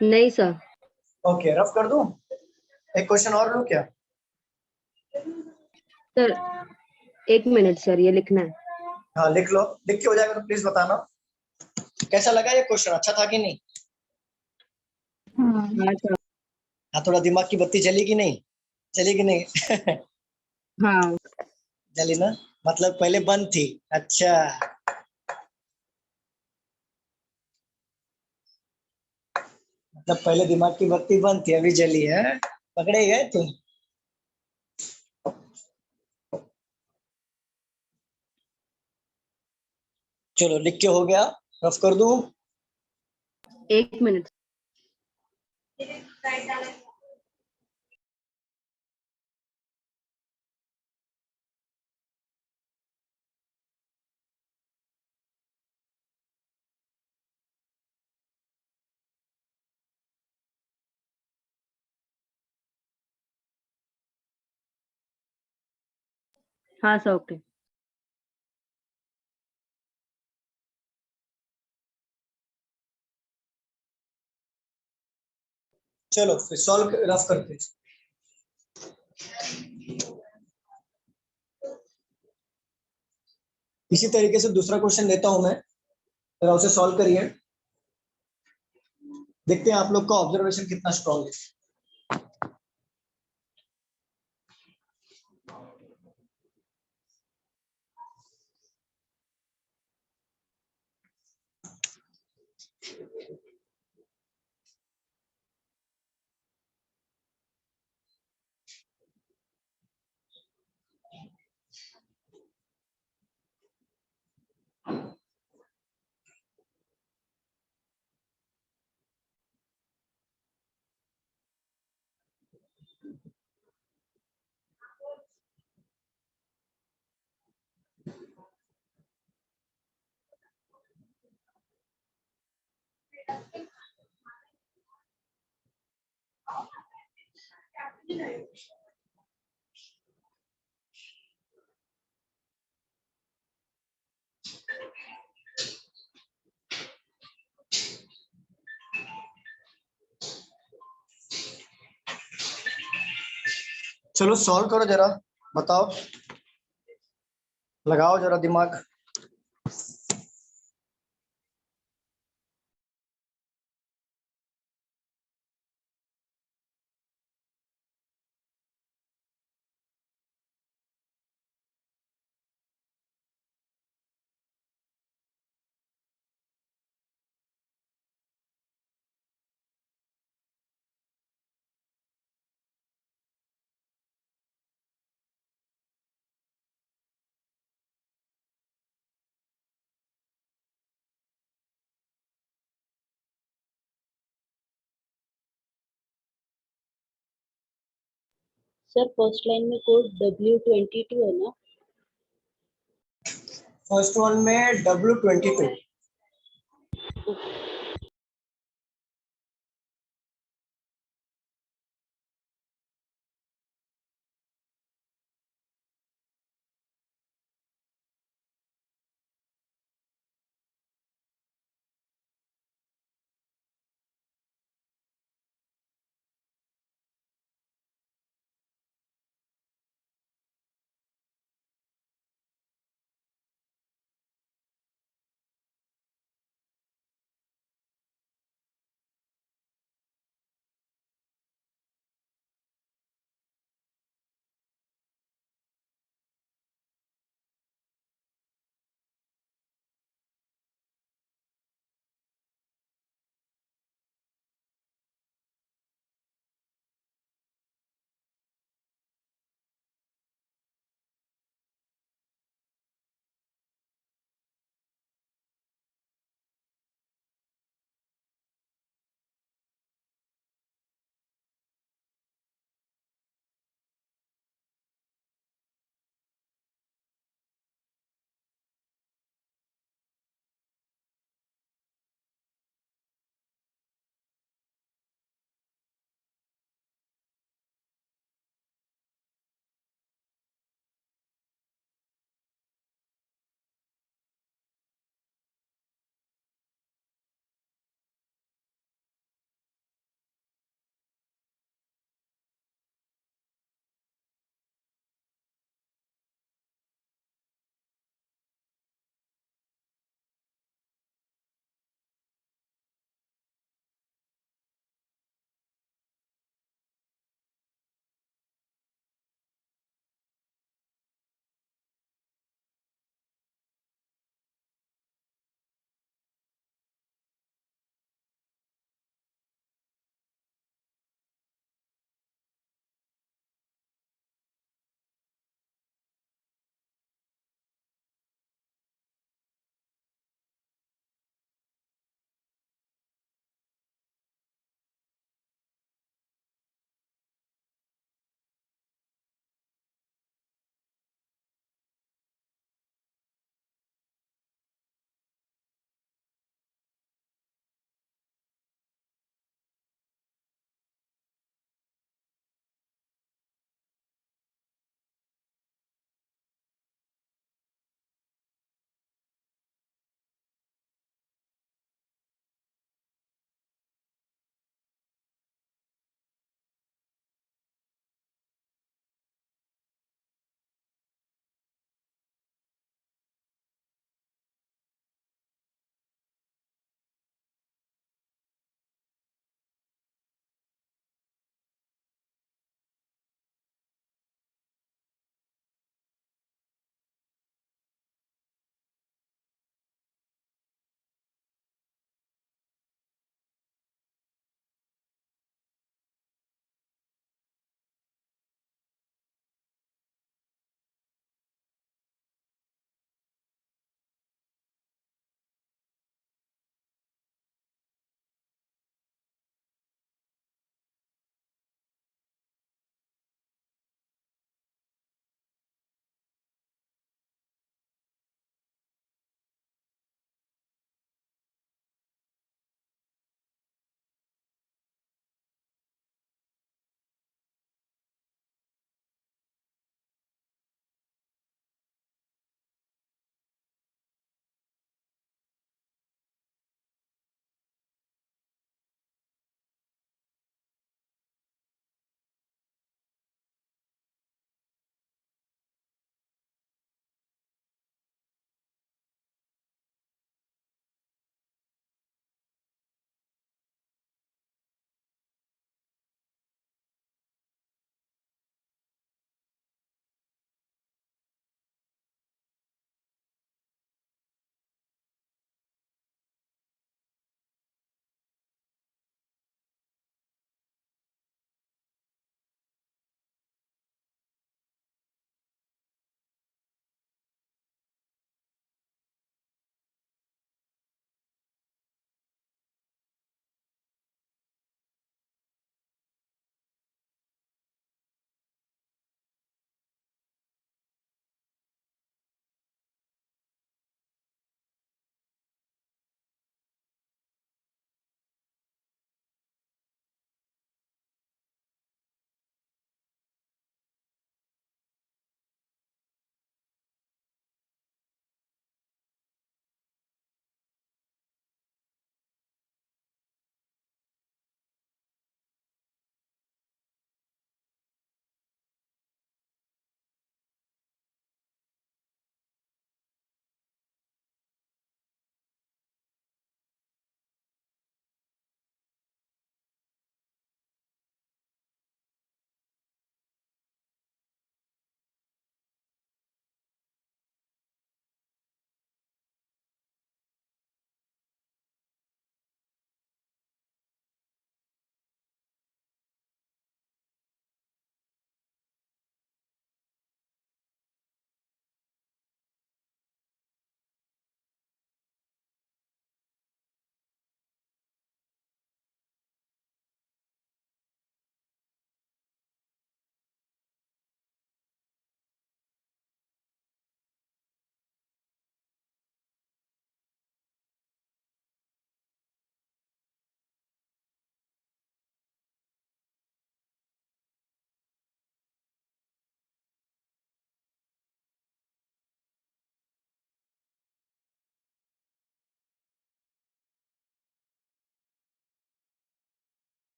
नहीं सर। ओके, रफ कर दूं? एक क्वेश्चन और लूं क्या? सर 1 मिनट सर, ये लिखना है। हाँ लिख लो, लिख के हो जाएगा तो प्लीज बताना। कैसा लगा ये क्वेश्चन, अच्छा था कि नहीं? हाँ सर। हाँ, थोड़ा दिमाग की बत्ती जली कि नहीं? चली कि नहीं? हाँ जली ना, मतलब पहले बंद थी। अच्छा, मतलब पहले दिमाग की बत्ती बंद थी, अभी जली है। पकड़े गए तुम। चलो लिख के हो गया, रफ कर दूं? 1 मिनट। हाँ सर ओके। चलो फिर सॉल्व रफ करते हैं। इसी तरीके से दूसरा क्वेश्चन लेता हूं मैं, जरा उसे सॉल्व करिए। देखते हैं आप लोग का ऑब्जर्वेशन कितना स्ट्रांग है। चलो सॉल्व करो जरा, बताओ, लगाओ जरा दिमाग। सर फर्स्ट लाइन में कोड W22 है ना? फर्स्ट वन में W22।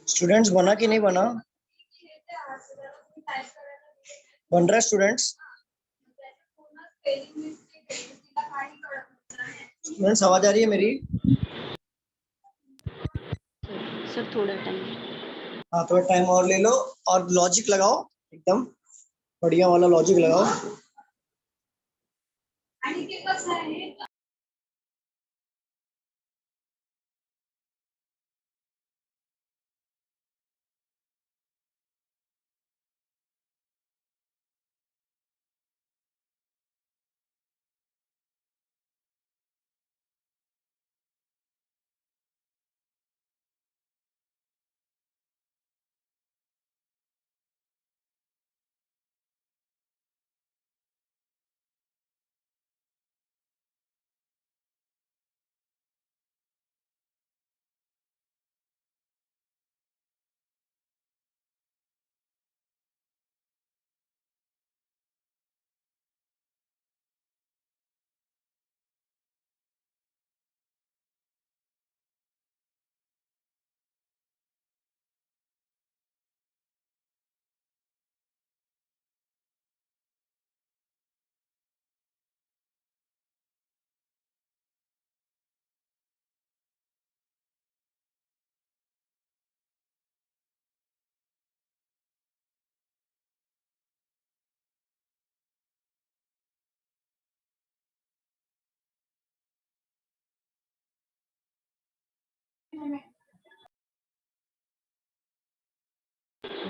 स्टूडेंट्स बना कि नहीं बना? बन रहा है स्टूडेंट्स? स्टूडेंट्स आवाज आ रही है मेरी? सर थोड़ा टाइम। हाँ थोड़ा टाइम और ले लो और लॉजिक लगाओ, एकदम बढ़िया वाला लॉजिक लगाओ।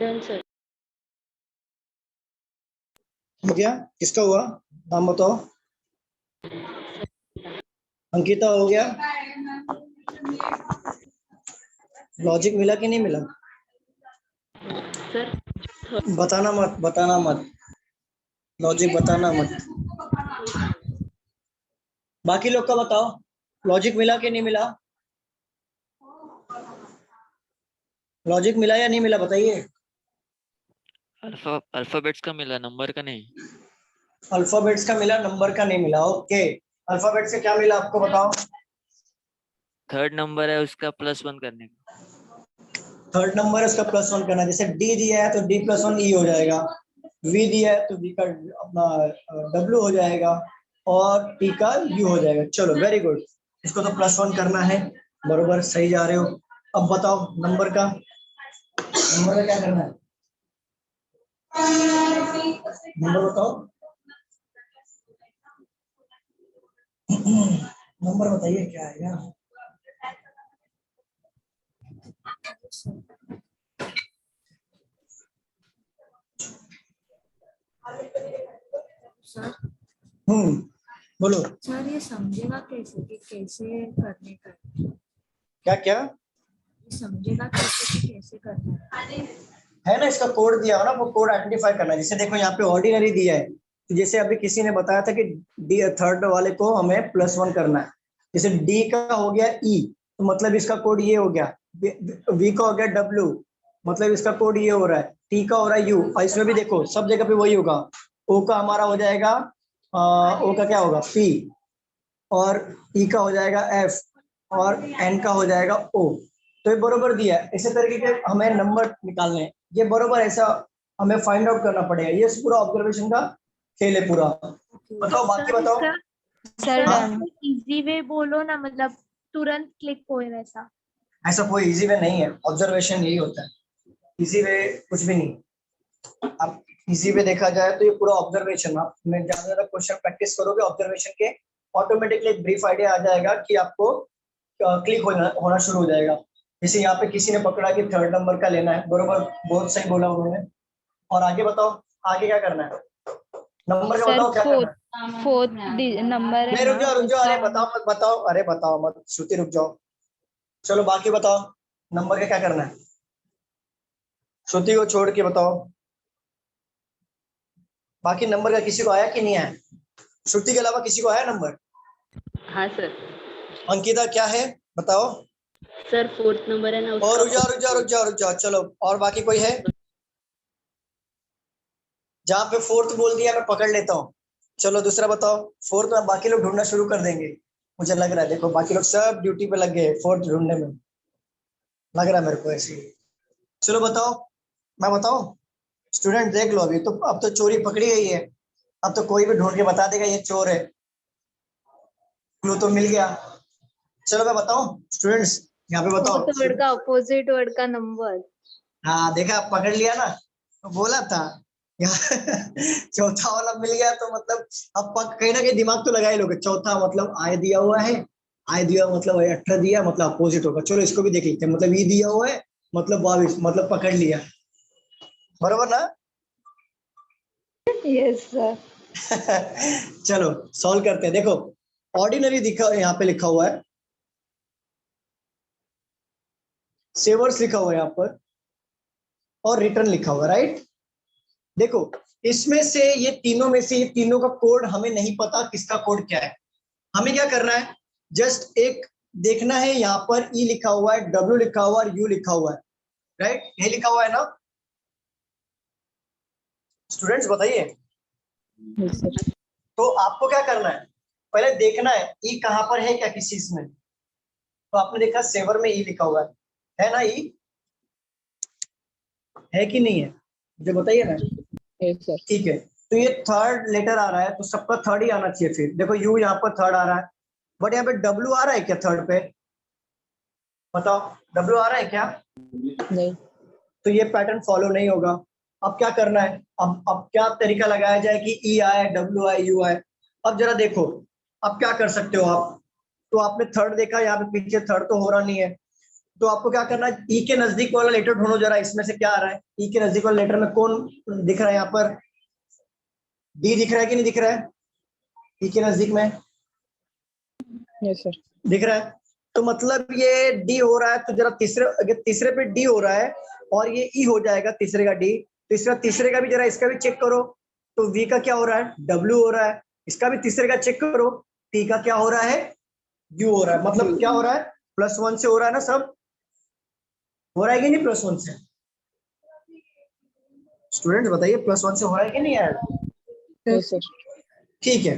Done sir. हो गया? किसका हुआ नाम बताओ? अंकिता हो गया? लॉजिक मिला कि नहीं मिला? सर बताना मत, बताना मत, लॉजिक बताना मत। बाकी लोग का बताओ, लॉजिक मिला कि नहीं मिला? लॉजिक मिला या नहीं मिला बताइए। अल्फाबेट्स का मिला, नंबर का नहीं। अल्फाबेट्स का मिला, नंबर का नहीं मिला। ओके, अल्फाबेट से क्या मिला आपको बताओ? थर्ड नंबर है उसका +1 करने का। थर्ड नंबर है उसका +1 करना। जैसे डी दिया है तो D+1 E हो जाएगा, वी दिया है तो वी का अपना W हो जाएगा और T का U हो जाएगा। चलो वेरी गुड, इसको तो +1 करना है, बरोबर सही जा रहे हो। अब बताओ नंबर का क्या करना है? नंबर बताओ, नंबर बताइए क्या है यार? सर बोलो। सर ये समझेगा कैसे कि कैसे करने का है? क्या क्या ये समझेगा कैसे कि कैसे करना है ना? इसका कोड दिया हो ना, वो कोड आइडेंटिफाई करना है। जैसे देखो यहाँ पे ऑर्डिनरी दिया है, तो जैसे अभी किसी ने बताया था कि डी थर्ड वाले को हमें +1 करना है। जैसे डी का हो गया ई, तो मतलब इसका कोड ये हो गया। वी का हो गया डब्ल्यू, मतलब इसका कोड ये हो रहा है। टी का हो रहा है यू, और इसमें भी देखो सब जगह पे वही होगा। ओ का हमारा हो जाएगा ओ का क्या होगा पी, और ई का हो जाएगा एफ, और एन का हो जाएगा ओ। तो ये बरोबर दिया है। इसी तरीके के हमें नंबर निकालने हैं, ये बरोबर ऐसा हमें फाइंड आउट करना पड़ेगा। ये पूरा ऑब्जर्वेशन का खेल है पूरा। बताओ बाकी बताओ। सर हाँ? डन। इजी वे बोलो ना, मतलब तुरंत क्लिक होए वैसा। ऐसा कोई इजी वे नहीं है, ऑब्जर्वेशन यही होता है। इजी वे कुछ भी नहीं। अब इजी वे देखा जाए तो ये पूरा ऑब्जर्वेशन, आप में ज्यादा ज्यादा क्वेश्चन प्रैक्टिस करोगे ऑब्जर्वेशन के, ऑटोमेटिकली एक ब्रीफ आइडिया आ जाएगा कि आपको क्लिक होना शुरू हो जाएगा। जैसे यहाँ पे किसी ने पकड़ा कि थर्ड नंबर का लेना है, बरोबर बहुत सही बोला उन्होंने। और आगे बताओ, आगे क्या करना है? नंबर का बताओ क्या करना है? फोर्थ नंबर नहीं रुक जाओ, अरे बताओ मत, बताओ, अरे बताओ मत श्रुति, रुक जाओ। चलो बाकी बताओ, नंबर का क्या करना है? श्रुति को छोड़ के बताओ, बाकी नंबर का किसी को आया कि नहीं आया? श्रुति के अलावा किसी को आया नंबर? हाँ सर। अंकिता क्या है बताओ? सर फोर्थ नंबर है ना और उसका। रुक जाओ, चलो और बाकी कोई है? जहाँ पे फोर्थ बोल दिया मैं पकड़ लेता हूँ। चलो दूसरा बताओ, फोर्थ में बाकी लोग ढूंढना शुरू कर देंगे मुझे लग रहा है। देखो बाकी लोग सब ड्यूटी पे लग गए फोर्थ ढूंढने में, लग रहा है मेरे को ऐसे ही। चलो बताओ, मैं बताऊं? स्टूडेंट देख लो, अभी तो अब तो चोरी पकड़ी गई है, अब तो कोई भी ढूंढ के बता देगा ये चोर है, क्लू तो मिल गया। चलो मैं बताऊं स्टूडेंट्स, यहाँ पे बताओ। फोर्थ वर्ड का अपोजिट वर्ड का नंबर। हाँ देखा, पकड़ लिया ना, तो बोला था यहाँ चौथा वाला मिल गया तो मतलब अब कहीं ना कहीं दिमाग तो लगा ही लोगे। चौथा मतलब आय दिया हुआ है, आय दिया मतलब 18 दिया मतलब अपोजिट होगा। चलो इसको भी देख लेते हैं, मतलब ये दिया हुआ है मतलब 22, मतलब पकड़ लिया, बरोबर ना? Yes sir. चलो सॉल्व करते हैं। देखो ऑर्डिनरी दिखा, यहाँ पे लिखा हुआ है, सेवर्स लिखा हुआ है यहाँ पर, और रिटर्न लिखा हुआ है, राइट? देखो इसमें से ये तीनों में से, ये तीनों का कोड हमें नहीं पता किसका कोड क्या है। हमें क्या करना है, जस्ट एक देखना है, यहाँ पर ई लिखा हुआ है, डब्ल्यू लिखा हुआ है, यू लिखा हुआ है, राइट? ये लिखा हुआ है ना स्टूडेंट्स, बताइए। तो आपको क्या करना है, पहले देखना है ई कहां पर है क्या किसी चीज में। तो आपने देखा सेवर में ई लिखा हुआ है ना? ई है कि नहीं है, मुझे बताइए ना। ठीक है, तो ये थर्ड लेटर आ रहा है तो सबका थर्ड ही आना चाहिए। फिर देखो यू यहाँ पर थर्ड आ रहा है, बट यहाँ पे डब्ल्यू आ रहा है क्या थर्ड पे? बताओ डब्ल्यू आ रहा है क्या? नहीं। तो ये पैटर्न फॉलो नहीं होगा। अब क्या करना है, अब क्या तरीका लगाया जाए कि ई आए, डब्ल्यू आए, यू आए। अब जरा देखो, अब क्या कर सकते हो आप। तो आपने थर्ड देखा, यहाँ पे पीछे थर्ड तो हो रहा नहीं है, तो आपको क्या करना है, ई के नजदीक वाला लेटर ढूंढो जरा, इसमें से क्या आ रहा है। ई के नजदीक वाले लेटर में कौन दिख रहा है? यहाँ पर डी दिख रहा है कि नहीं दिख रहा है? ई के नजदीक में यस सर। दिख रहा है, तो मतलब ये डी हो रहा है। तो जरा तीसरे, अगर तीसरे पे डी हो रहा है और ये ई हो जाएगा तीसरे का डी, तो तीसरे का भी जरा इसका भी चेक करो। तो वी का क्या हो रहा है, डब्ल्यू हो रहा है। इसका भी तीसरे का चेक करो, टी का क्या हो रहा है, यू हो रहा है। मतलब क्या हो रहा है, +1 से हो रहा है ना, सब हो रहा है कि नहीं +1 से? स्टूडेंट बताइए, +1 से हो रहा है कि नहीं यार? Yes sir. ठीक है,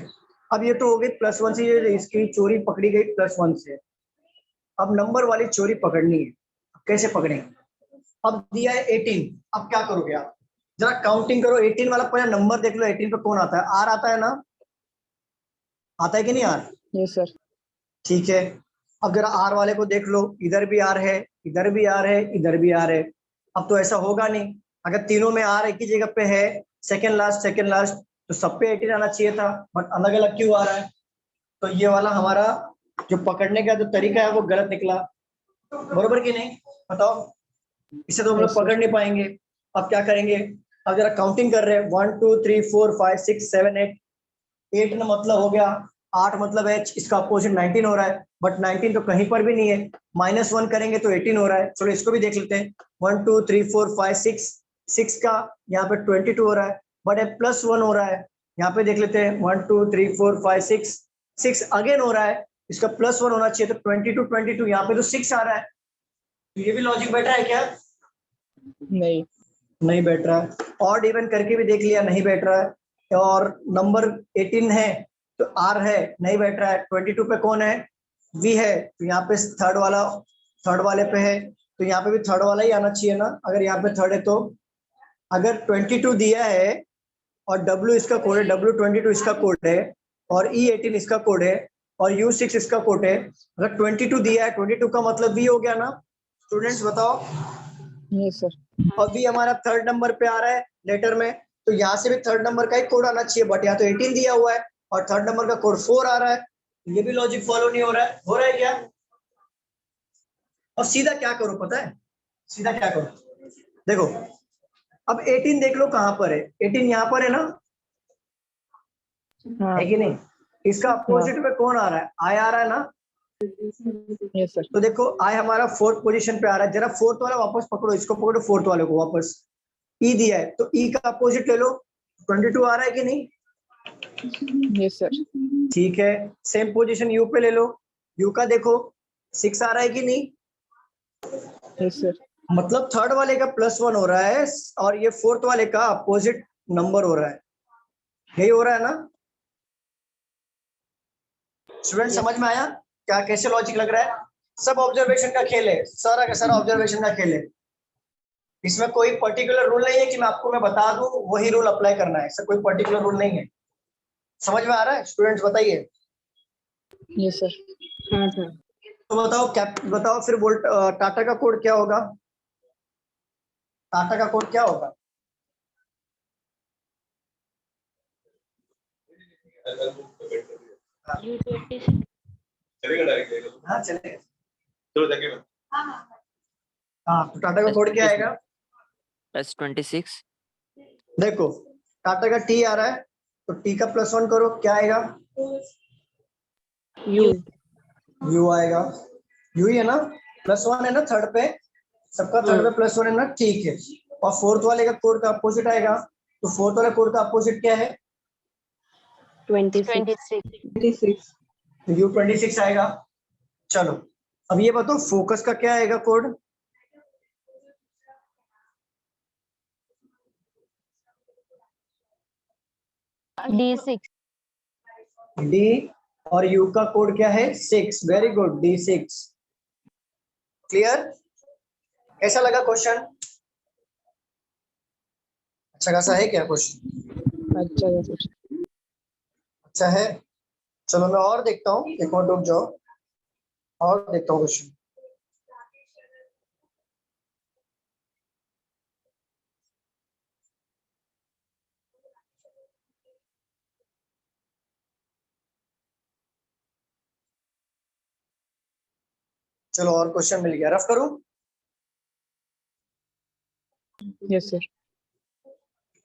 अब ये तो हो गई +1 से, ये इसकी चोरी पकड़ी गई +1 से। अब नंबर वाली चोरी पकड़नी है, कैसे पकड़ेंगे? अब दिया है 18, अब क्या करोगे आप, जरा काउंटिंग करो। 18 वाला पहले नंबर देख लो, 18 पे कौन आता है? आर आता है ना, आता है कि नहीं आर? Yes sir. ठीक है, अब जरा आर वाले को देख लो, इधर भी आर है, इधर भी आर है, इधर भी आर है। अब तो ऐसा होगा नहीं, अगर तीनों में आर एक ही जगह पे है, सेकंड लास्ट, तो सब पे 18 आना चाहिए था, बट अलग अलग क्यों आ रहा है? तो ये वाला हमारा जो पकड़ने का जो तरीका है वो गलत निकला, बरोबर कि नहीं? बताओ, इसे तो हम लोग पकड़ नहीं पाएंगे। अब क्या करेंगे, अब जरा काउंटिंग कर रहे हैं, 1 2 3 4 5 6 7 8। 8 ना मतलब हो गया 8, मतलब एच, इसका अपोजिट 19 हो रहा है, बट 19 तो कहीं पर भी नहीं है। -1 करेंगे तो 18 हो रहा है। चलो इसको भी देख लेते हैं, 1 2 3 4 5 6, 6 का यहाँ पे 22 हो रहा है, बट +1 हो रहा है। यहाँ पे देख लेते हैं 1 2 3 4 5 6, 6 अगेन हो रहा है, इसका +1 होना चाहिए, तो 22 यहाँ पे तो 6 आ रहा है। तो ये भी लॉजिक बैठ रहा है क्या? नहीं। नहीं बैठ रहा है। ऑड इवन करके भी देख लिया, नहीं बैठ रहा है। और नंबर 18 है तो आर है, नहीं बैठ रहा है। 22 पे कौन है, वी है, तो यहाँ पे थर्ड वाले पे है, तो यहाँ पे भी थर्ड वाला ही आना चाहिए ना, अगर यहाँ पे थर्ड है तो। अगर 22 दिया है और डब्ल्यू इसका कोड है, W22 इसका कोड है, और E18 इसका कोड है, और U6 इसका कोड है। अगर 22 दिया है, 22 का मतलब वी हो गया ना स्टूडेंट्स, बताओ। Yes sir. और भी हमारा थर्ड नंबर पे आ रहा है लेटर में, तो यहाँ से भी थर्ड नंबर का ही कोड आना चाहिए, बट यहाँ तो 18 दिया हुआ है और थर्ड नंबर का कोड 4 आ रहा है। ये भी लॉजिक फॉलो नहीं हो रहा है, हो रहा है क्या? और सीधा क्या करो पता है, सीधा क्या करो, देखो अब 18 देख लो कहां पर है, 18 यहाँ पर है ना, है कि नहीं? इसका अपोजिट पे कौन आ रहा है, आई आ रहा है ना। Yes sir. तो देखो आई हमारा 4th पोजीशन पे आ रहा है, जरा 4th वाला वापस पकड़ो, इसको पकड़ो 4th वाले को वापस। ई दिया है तो ई का अपोजिट ले लो, 22 आ रहा है कि नहीं? Yes sir. ठीक है, सेम पोजीशन यू पे ले लो, यू का देखो 6 आ रहा है कि नहीं? Yes sir. मतलब थर्ड वाले का +1 हो रहा है और ये 4th वाले का अपोजिट नंबर हो रहा है, यही हो रहा है ना स्टूडेंट? समझ में आया क्या, कैसे लॉजिक लग रहा है? सब ऑब्जर्वेशन का खेल है, सारा का सारा ऑब्जर्वेशन का खेल है। इसमें कोई पर्टिकुलर रूल नहीं है कि मैं बता दूं वही रूल अप्लाई करना है, ऐसा कोई पर्टिकुलर रूल नहीं है। समझ में आ रहा है स्टूडेंट्स? बताइए। Yes, sir. हाँ सर। तो बताओ फिर वोल्ट टाटा का कोड क्या होगा? टाटा का कोड क्या होगा? U26। हाँ चलेगा। हाँ तो टाटा का कोड क्या आएगा? +26। देखो टाटा का टी आ रहा है तो टी का +1 करो, क्या आएगा? U। यू आएगा। यू ही है ना, +1 है ना थर्ड पे, सबका थर्ड पे +1 है ना, ठीक है। और फोर्थ वाले का कोड का अपोजिट आएगा, तो फोर्थ वाले कोड का अपोजिट क्या है? 26। तो U26 आएगा। चलो अब ये बताओ फोकस का क्या आएगा कोड? D6। डी, और यू का कोड क्या है? 6। Very good, D6। क्लियर? कैसा लगा क्वेश्चन? अच्छा खासा है क्या क्वेश्चन? अच्छा है सर। अच्छा है। चलो मैं और देखता हूँ, एक और रुक जाओ, और देखता हूँ क्वेश्चन। चलो और क्वेश्चन मिल गया, रफ करूं? Yes, sir.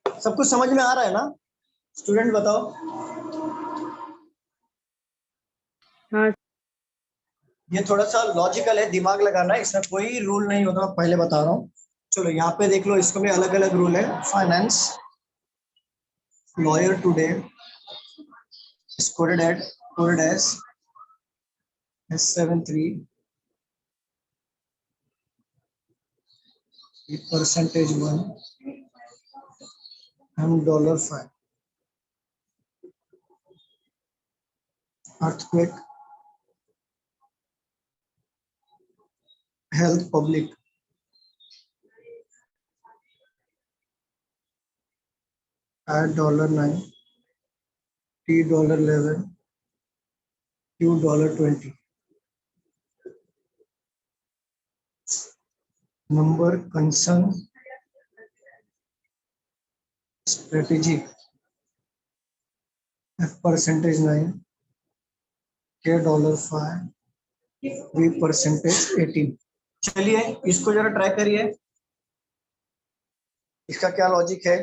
सब कुछ समझ में आ रहा है ना? स्टूडेंट बताओ। हाँ। ये थोड़ा सा लॉजिकल है, दिमाग लगाना है, इसमें कोई रूल नहीं होता, पहले बता रहा हूँ। चलो यहाँ पे देख लो, इसको भी अलग अलग रूल है। Finance lawyer today quoted as S73 %1 $5 earthquake health public at $9 T $11 Q $20 number concern strategy F %9 K $5 V %18। चलिए इसको जरा ट्राई करिए, इसका क्या लॉजिक है?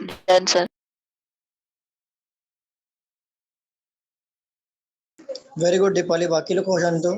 Done sir. Very good Deepali, बाकी लोग को हो जाने दो।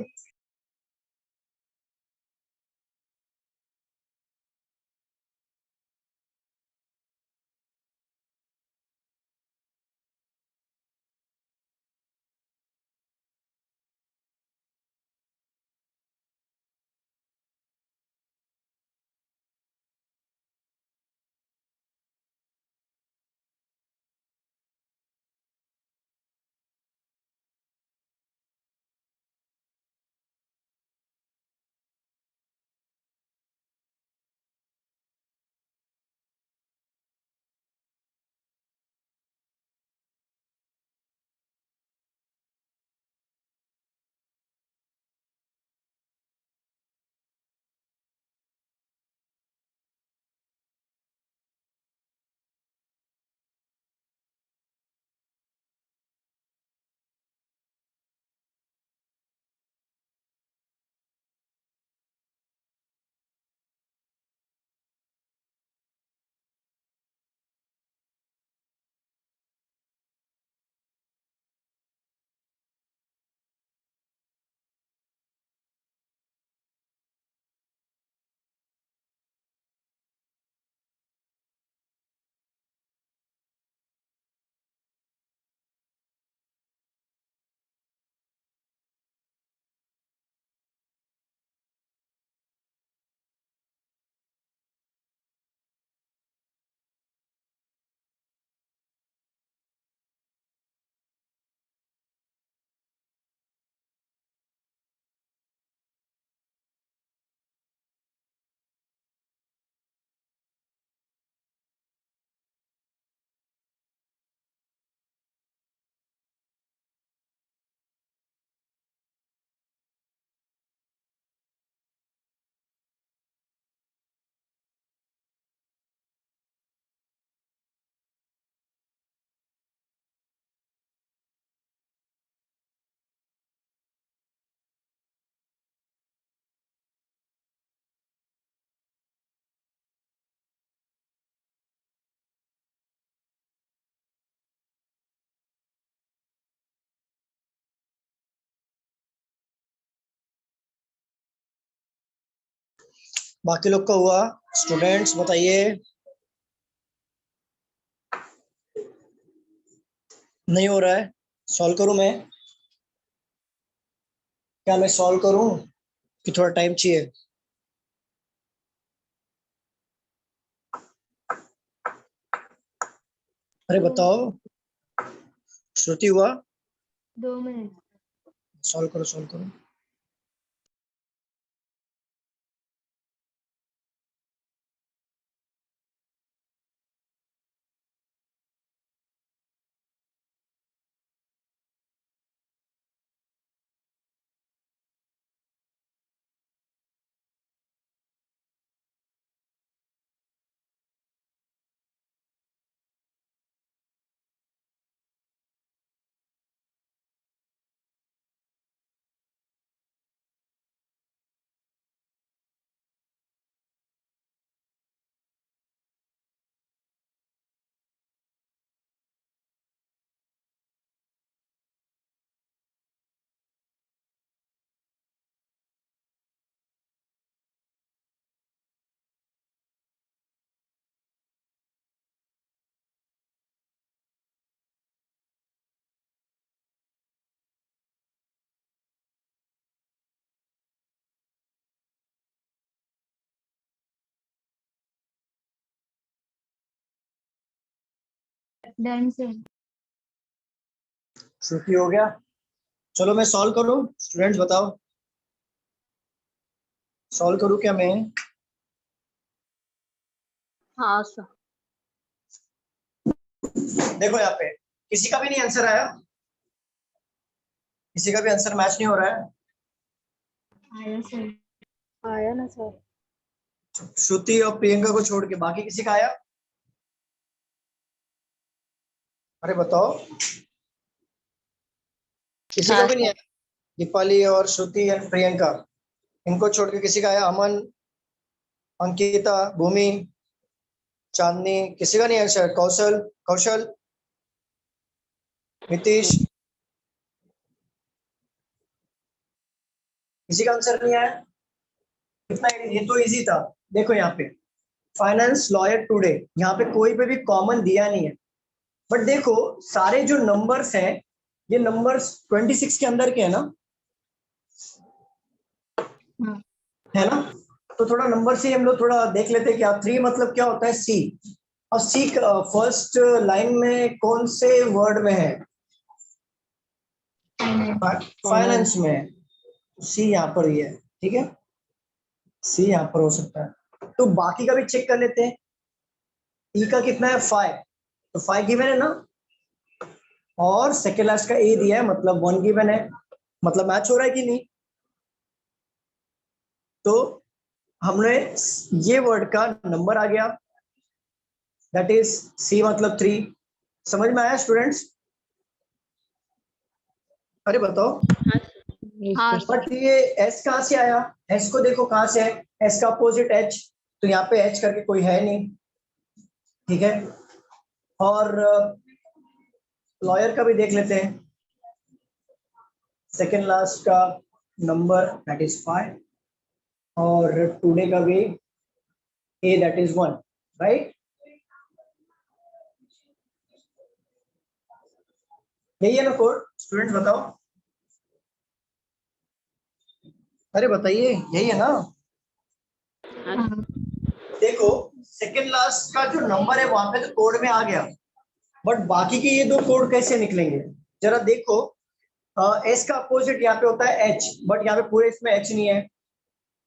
बाकी लोग का हुआ? स्टूडेंट्स बताइए। नहीं हो रहा है? सॉल्व करूं मैं? क्या मैं सॉल्व करूं कि थोड़ा टाइम चाहिए? अरे बताओ। श्रुति हुआ? 2 मिनट। सॉल्व करो, सॉल्व करो। डन से। श्रुति हो गया? चलो मैं सॉल्व करूं? स्टूडेंट्स बताओ, सॉल्व करूं क्या मैं? हाँ सर। देखो यहाँ पे किसी का भी नहीं आंसर आया, किसी का भी आंसर मैच नहीं हो रहा है। आया सर। आया ना सर। श्रुति और प्रियंका को छोड़ के बाकी किसी का आया? अरे बताओ, किसी का हाँ भी नहीं सर। आया? दीपाली और श्रुति एंड प्रियंका, इनको छोड़ के किसी का आया? अमन, अंकिता, भूमि, चांदनी, किसी का नहीं आंसर? कौशल, कौशल, नीतीश, किसी का आंसर नहीं आया? कितना ये तो इजी था। देखो यहाँ पे फाइनेंस लॉयर टुडे, यहाँ पे कोई पे भी कॉमन दिया नहीं है, बट देखो सारे जो नंबर्स हैं ये नंबर्स 26 के अंदर के है ना, है ना? तो थोड़ा नंबर से हम लोग थोड़ा देख लेते हैं क्या 3 मतलब क्या होता है, सी। और सी फर्स्ट लाइन में कौन से वर्ड में है? फाइनेंस में है। सी यहाँ पर ही है, ठीक है, सी यहाँ पर हो सकता है। तो बाकी का भी चेक कर लेते हैं। ई का कितना है? 5, तो 5 गिवन है ना, और सेकेंड लास्ट का ए दिया है मतलब 1 गिवन है, मतलब मैच हो रहा है कि नहीं? तो हमने ये वर्ड का नंबर आ गया, दैट इज सी मतलब 3। समझ में आया स्टूडेंट्स? अरे बताओ। Yes, हाँ sir. बट ये एस कहाँ से आया? एस को देखो कहाँ से है, एस का अपोजिट एच, तो यहाँ पे एच करके कोई है नहीं, ठीक है। और लॉयर का भी देख लेते हैं, सेकेंड लास्ट का नंबर दैट इज 5, और टुडे का भी ए दैट इज 1, राइट? यही है ना कोड? स्टूडेंट्स बताओ, अरे बताइए, यही है ना? देखो सेकेंड लास्ट का जो नंबर है वहां पे तो कोड में आ गया, बट बाकी के ये दो कोड कैसे निकलेंगे जरा देखो। एस का अपोजिट यहाँ पे होता है एच, बट यहाँ पे पूरे इसमें एच नहीं है।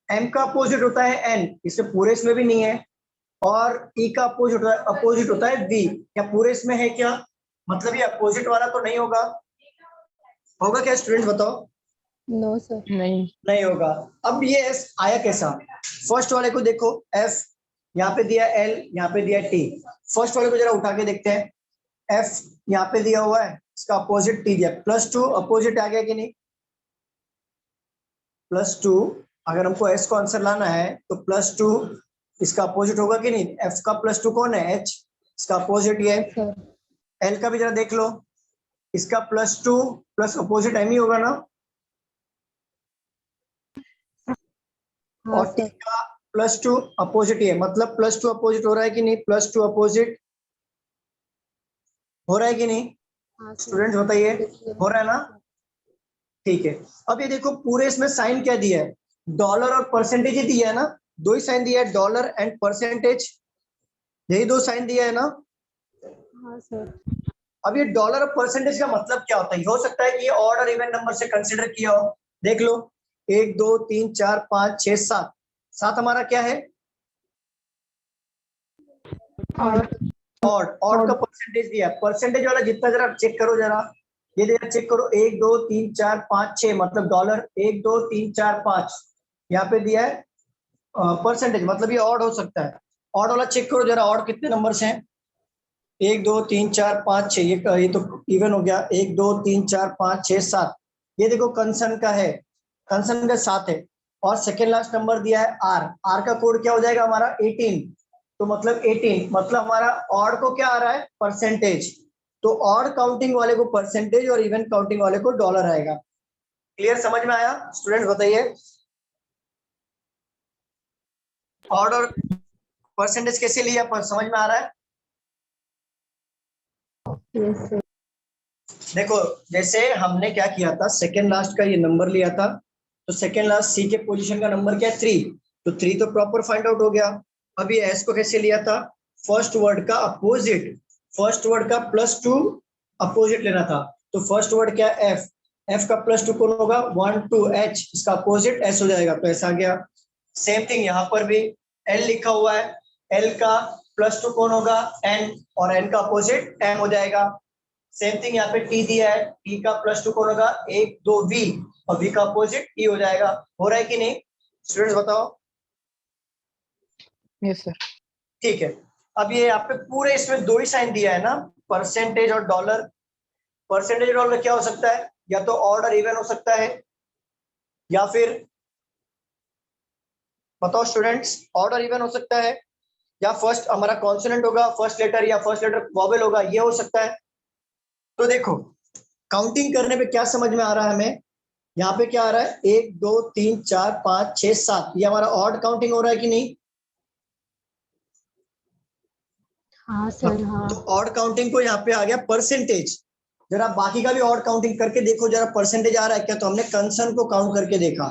एम का अपोजिट होता है एन, इसमें पूरे इसमें भी नहीं है। और ई का अपोजिट होता है वी, क्या पूरे इसमें है क्या? मतलब ये अपोजिट वाला तो नहीं होगा, होगा क्या स्टूडेंट बताओ? No, sir. नहीं. नहीं होगा। अब ये एस आया कैसा? फर्स्ट वाले को देखो, एफ यहाँ पे दिया, एल यहाँ पे दिया, टी। फर्स्ट वाले को जरा उठा के देखते हैं, एफ यहाँ पे दिया हुआ है, इसका अपोजिट टी दिया, +2 अपोजिट आ गया कि नहीं? +2, अगर हमको एस को आंसर लाना है तो +2 इसका अपोजिट होगा कि नहीं? एफ का +2 कौन है? एच, इसका अपोजिट ये। Sir. एल का भी जरा देख लो, इसका +2 प्लस अपोजिट एम ही होगा ना? और टी का +2 अपोजिट ये, मतलब +2 अपोजिट हो रहा है कि नहीं? +2 अपोजिट हो रहा है कि नहीं? स्टूडेंट्स बताइए, हो रहा है ना? ठीक है। अब ये देखो पूरे इसमें साइन क्या दिया है? डॉलर और परसेंटेज ही दिया है ना, दो ही साइन दिया है, डॉलर एंड परसेंटेज, यही दो साइन दिया है ना? हाँ सर. अब ये डॉलर और परसेंटेज का मतलब क्या होता है? हो सकता है कि ये ऑड और इवन नंबर से कंसीडर किया हो। देख लो 1 2 3 4 5 6 7, 7 हमारा क्या है? ऑड का परसेंटेज दिया, परसेंटेज वाला जितना जरा चेक करो, जरा ये जरा चेक करो, 1 2 3 4 5 6 मतलब डॉलर, 1 2 3 4 5 यहाँ पे दिया है परसेंटेज, मतलब ये ऑड हो सकता है। ऑड वाला चेक करो जरा, ऑड कितने नंबर्स हैं? 1 2 3 4 5 6, ये तो इवन हो गया। 1 2 3 4 5 6 7, ये देखो कंसन का है, कंसन का 7 है। और सेकेंड लास्ट नंबर दिया है आर, आर का कोड क्या हो जाएगा हमारा? 18, तो मतलब 18 मतलब हमारा ऑड को क्या आ रहा है? परसेंटेज। तो ऑड काउंटिंग वाले को परसेंटेज और इवन काउंटिंग वाले को डॉलर आएगा। क्लियर, समझ में आया? स्टूडेंट बताइए, ऑड और परसेंटेज कैसे लिया, पर समझ में आ रहा है? Yes, sir. देखो जैसे हमने क्या किया था, सेकेंड लास्ट का ये नंबर लिया था, तो सेकेंड लास्ट सी के पोजीशन का नंबर क्या है? 3, तो 3 तो प्रॉपर फाइंड आउट हो गया। अभी एस को कैसे लिया था? फर्स्ट वर्ड का अपोजिट, फर्स्ट वर्ड का +2 अपोजिट लेना था, तो फर्स्ट वर्ड क्या? एफ, एफ का +2 कौन होगा? 1 2 एच, इसका अपोजिट एस हो जाएगा, तो ऐसा आ गया। सेम थिंग यहाँ पर भी एल लिखा हुआ है, एल का +2 कौन होगा? एन, और एन का अपोजिट एम हो जाएगा। सेम थिंग यहाँ पे टी दिया है, टी का +2 कौन होगा? 1 2 वी, और वी का अपोजिट ई हो जाएगा। हो रहा है कि नहीं स्टूडेंट्स बताओ? Yes, sir. ठीक है। अब ये यहाँ पे पूरे इसमें दो ही साइन दिया है ना, परसेंटेज और डॉलर। परसेंटेज और डॉलर क्या हो सकता है? या तो ऑड और इवन हो सकता है, या फिर बताओ स्टूडेंट्स, ऑड और इवन हो सकता है, या फर्स्ट हमारा कॉन्सोनेंट होगा फर्स्ट लेटर या फर्स्ट लेटर वॉवेल होगा, ये हो सकता है। तो देखो काउंटिंग करने पे क्या समझ में आ रहा है हमें, यहाँ पे क्या आ रहा है 1 2 3 4 5 6 7, ये हमारा ऑड काउंटिंग हो रहा है कि नहीं? हाँ सर हाँ। तो ऑड काउंटिंग को यहाँ पे आ गया परसेंटेज। जरा बाकी का भी ऑड काउंटिंग करके देखो, जरा परसेंटेज आ रहा है क्या? तो हमने कंसन को काउंट करके देखा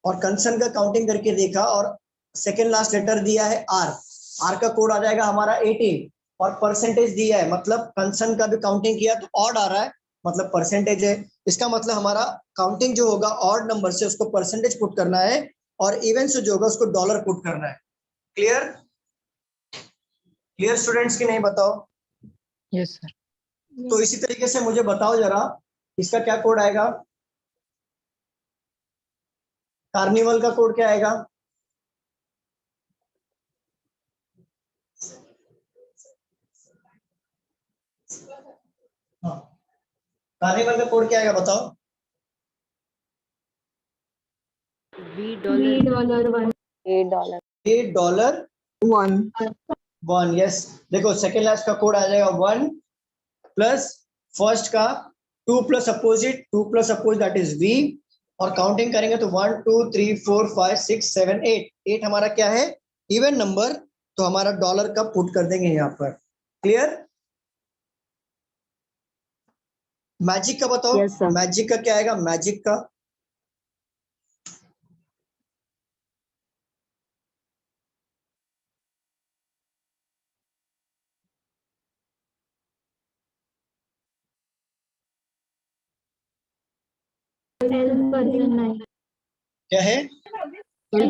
और कंसन का काउंटिंग करके देखा और सेकेंड लास्ट लेटर दिया है आर, आर का कोड आ जाएगा हमारा 18 और परसेंटेज दिया है, मतलब कंसन का भी काउंटिंग किया तो ऑड आ रहा है, मतलब परसेंटेज है। इसका मतलब हमारा काउंटिंग जो होगा ऑड नंबर से उसको परसेंटेज पुट करना है और इवन से जो होगा उसको डॉलर पुट करना है। क्लियर? क्लियर स्टूडेंट्स की नहीं? बताओ। Yes sir. तो इसी तरीके से मुझे बताओ जरा इसका क्या कोड आएगा, कार्निवल का कोड क्या आएगा? हाँ, कार्निवल का कोड क्या आएगा बताओ? $1 $1 यस। देखो सेकेंड लास्ट का कोड आ जाएगा 1 प्लस फर्स्ट का 2 plus opposite, 2 plus opposite that is V, और काउंटिंग करेंगे तो 1 2 3 4 5 6 7 8, 8 हमारा क्या है? इवन नंबर, तो हमारा डॉलर का पुट कर देंगे यहाँ पर। क्लियर? मैजिक का बताओ। Yes, sir. मैजिक का क्या आएगा? मैजिक का क्या है? L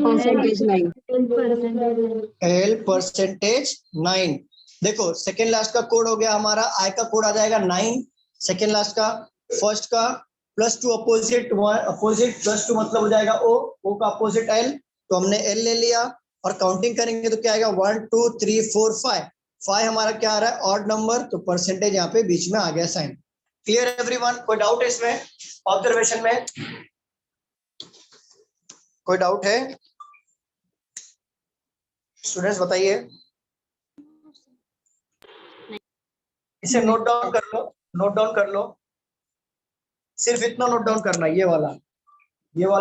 percentage 9। देखो सेकेंड लास्ट का कोड हो गया हमारा, आई का कोड आ जाएगा 9 सेकेंड लास्ट का, फर्स्ट का +2 अपोजिट, अपोजिट +2 मतलब हो जाएगा O का अपोजिट L, तो हमने L ले लिया और काउंटिंग करेंगे तो क्या आएगा 1 2 3 4 5, 5 हमारा क्या आ रहा है? ऑड नंबर, तो परसेंटेज यहाँ पे बीच में आ गया साइन। Clear everyone? कोई डाउट है इसमें? ऑब्जर्वेशन में कोई डाउट है? स्टूडेंट्स बताइए। इसे नोट डाउन कर लो, नोट डाउन कर लो, सिर्फ इतना नोट डाउन करना, ये वाला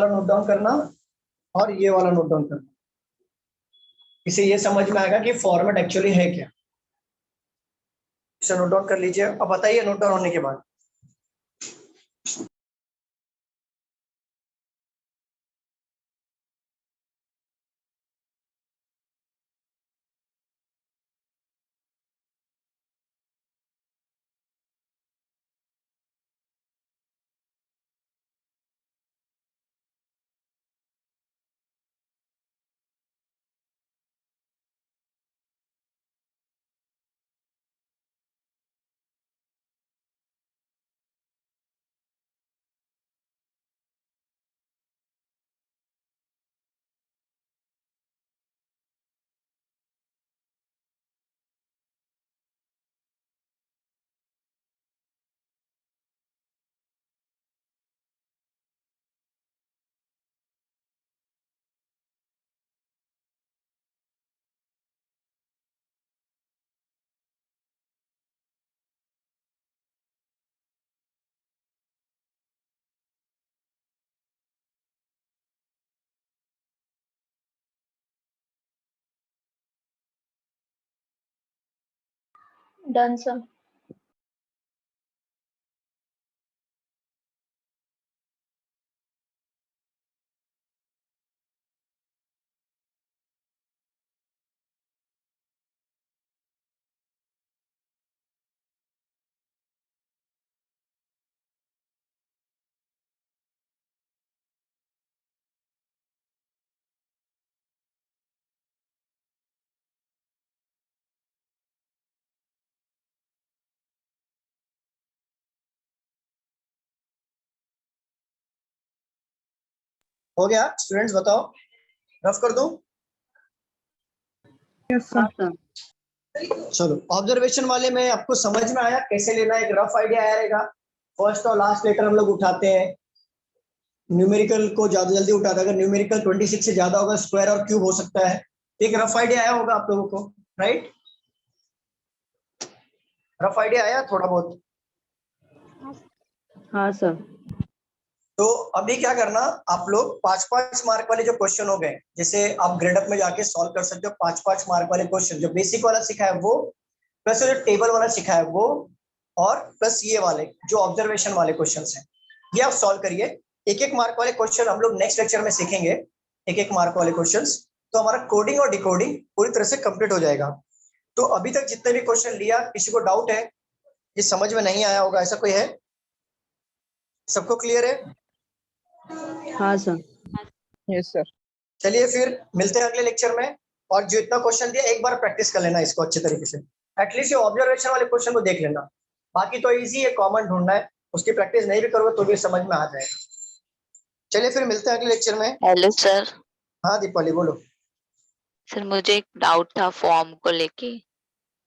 नोट डाउन करना और ये वाला नोट डाउन करना। इसे ये समझ में आएगा कि फॉर्मेट एक्चुअली है क्या। इसे नोट डाउन कर लीजिए। अब बताइए नोट डाउन होने के बाद। Done sir. हो गया स्टूडेंट्स? बताओ, रफ कर दूं? चलो ऑब्जर्वेशन वाले में आपको समझ में आया कैसे लेना है? एक रफ आइडिया आया रहेगा। फर्स्ट और लास्ट लेटर हम लोग उठाते हैं, न्यूमेरिकल को ज्यादा जल्दी उठाते हैं। अगर न्यूमेरिकल 26 से ज्यादा होगा स्क्वायर और क्यूब हो सकता है। एक रफ आइडिया आया होगा आप लोगों को, राइट? रफ आइडिया आया थोड़ा बहुत? हाँ सर। तो अभी क्या करना, आप लोग 5-5 मार्क वाले जो क्वेश्चन हो गए, जैसे आप ग्रेड अप में जाके सॉल्व कर सकते हो 5-5 मार्क वाले क्वेश्चन, जो बेसिक वाला सिखा है वो, प्लस जो टेबल वाला सिखा है वो, और प्लस ये वाले जो ऑब्जर्वेशन वाले क्वेश्चंस हैं, ये आप सॉल्व करिए। एक एक मार्क वाले क्वेश्चन हम लोग नेक्स्ट लेक्चर में सीखेंगे, एक एक मार्क वाले क्वेश्चंस, तो हमारा कोडिंग और डिकोडिंग पूरी तरह से कंप्लीट हो जाएगा। तो अभी तक जितने भी क्वेश्चन लिया, किसी को डाउट है, ये समझ में नहीं आया होगा, ऐसा कोई है? सबको क्लियर है? हाँ सर। Yes sir. चलिए फिर मिलते हैं अगले लेक्चर में, और जो इतना क्वेश्चन दिया एक बार प्रैक्टिस कर लेना इसको अच्छे तरीके से, एटलीस्ट ये ऑब्जर्वेशन वाले क्वेश्चन को देख लेना। बाकी तो इजी है, कॉमन ढूंढना है, उसकी प्रैक्टिस नहीं भी करोगे तो भी समझ में आ जाएगा। चलिए फिर मिलते हैं अगले लेक्चर में। Hello sir. हाँ दीपाली बोलो। सर मुझे एक डाउट था फॉर्म को लेके।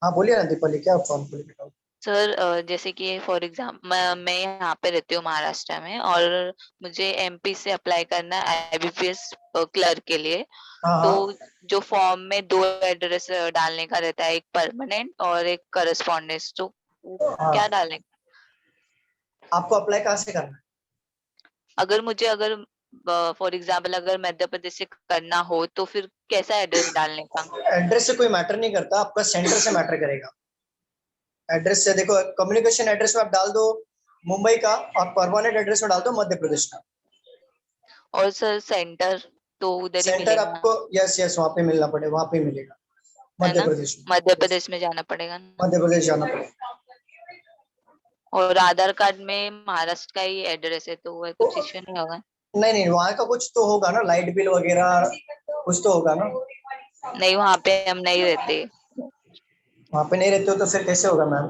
हाँ बोलिए ना दीपाली, क्या फॉर्म को लेकर? सर जैसे कि फॉर एग्जाम्पल मैं यहाँ पे रहती हूँ महाराष्ट्र में, और मुझे एमपी से अप्लाई करना है आईबीपीएस क्लर्क के लिए। हाँ तो हाँ जो फॉर्म में 2 एड्रेस डालने का रहता है, एक परमानेंट और एक करस्पॉन्डेंस, तो वो हाँ। क्या डालने का? आपको अप्लाई कहाँ से करना है? अगर फॉर एग्जाम्पल अगर मध्य प्रदेश से करना हो तो फिर कैसा एड्रेस डालने का? एड्रेस से कोई मैटर नहीं करता, आपका सेंटर से मैटर करेगा। एड्रेस से देखो, कम्युनिकेशन एड्रेस में आप डाल दो मुंबई का, और परमानेंट एड्रेस में डाल दो मध्य प्रदेश का। और सर सेंटर तो उधर ही सेंटर मिलेगा आपको यस यस वहाँ पे मिलना पड़ेगा, वहाँ पे मिलेगा, है मध्य ना? प्रदेश में। मध्य प्रदेश में जाना पड़ेगा ना? मध्य प्रदेश जाना पड़ेगा। और आधार कार्ड में महाराष्ट्र का ही एड्रेस है, तो वह कुछ इश्यू नहीं होगा? नहीं नहीं, वहाँ का कुछ तो होगा ना, लाइट बिल वगैरह कुछ तो होगा ना। नहीं, वहाँ पे हम नहीं रहते। वहाँ पे नहीं रहते हो तो फिर कैसे होगा मैम?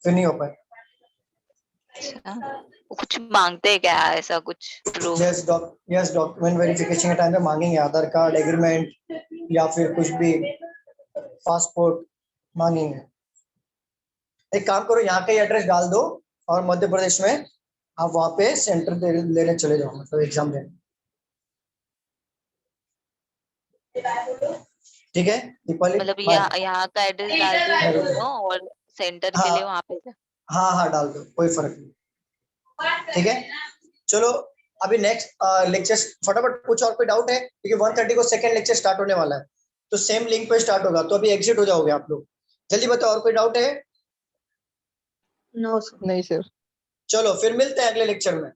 फिर नहीं हो पाए। अच्छा, वो कुछ मांगते हैं क्या, ऐसा कुछ प्रूफ? यस डॉक्यूमेंट वेरिफिकेशन के टाइम पे मांगेंगे, आधार कार्ड, एग्रीमेंट, या फिर कुछ भी, पासपोर्ट मांगेंगे। एक काम करो, यहाँ का ही एड्रेस डाल दो, और मध्य प्रदेश में आप वहाँ पे सेंटर लेने चले जाओ, मतलब एग्जाम देने। ठीक है दीपाली, मतलब बाय। यहाँ का एड्रेस डाल दूँ दोनों, और सेंटर के लिए हाँ वहाँ पे? हाँ हाँ डाल दो, कोई फर्क नहीं। ठीक है चलो, अभी नेक्स्ट लेक्चर फटाफट पूछो, और कोई डाउट है? क्योंकि 1:30 को सेकंड लेक्चर स्टार्ट होने वाला है, तो सेम लिंक पे स्टार्ट होगा, तो अभी एग्जिट हो जाओगे आप लोग। जल्दी बताओ, और कोई डाउट है? नो नहीं सर। चलो फिर मिलते हैं अगले लेक्चर में।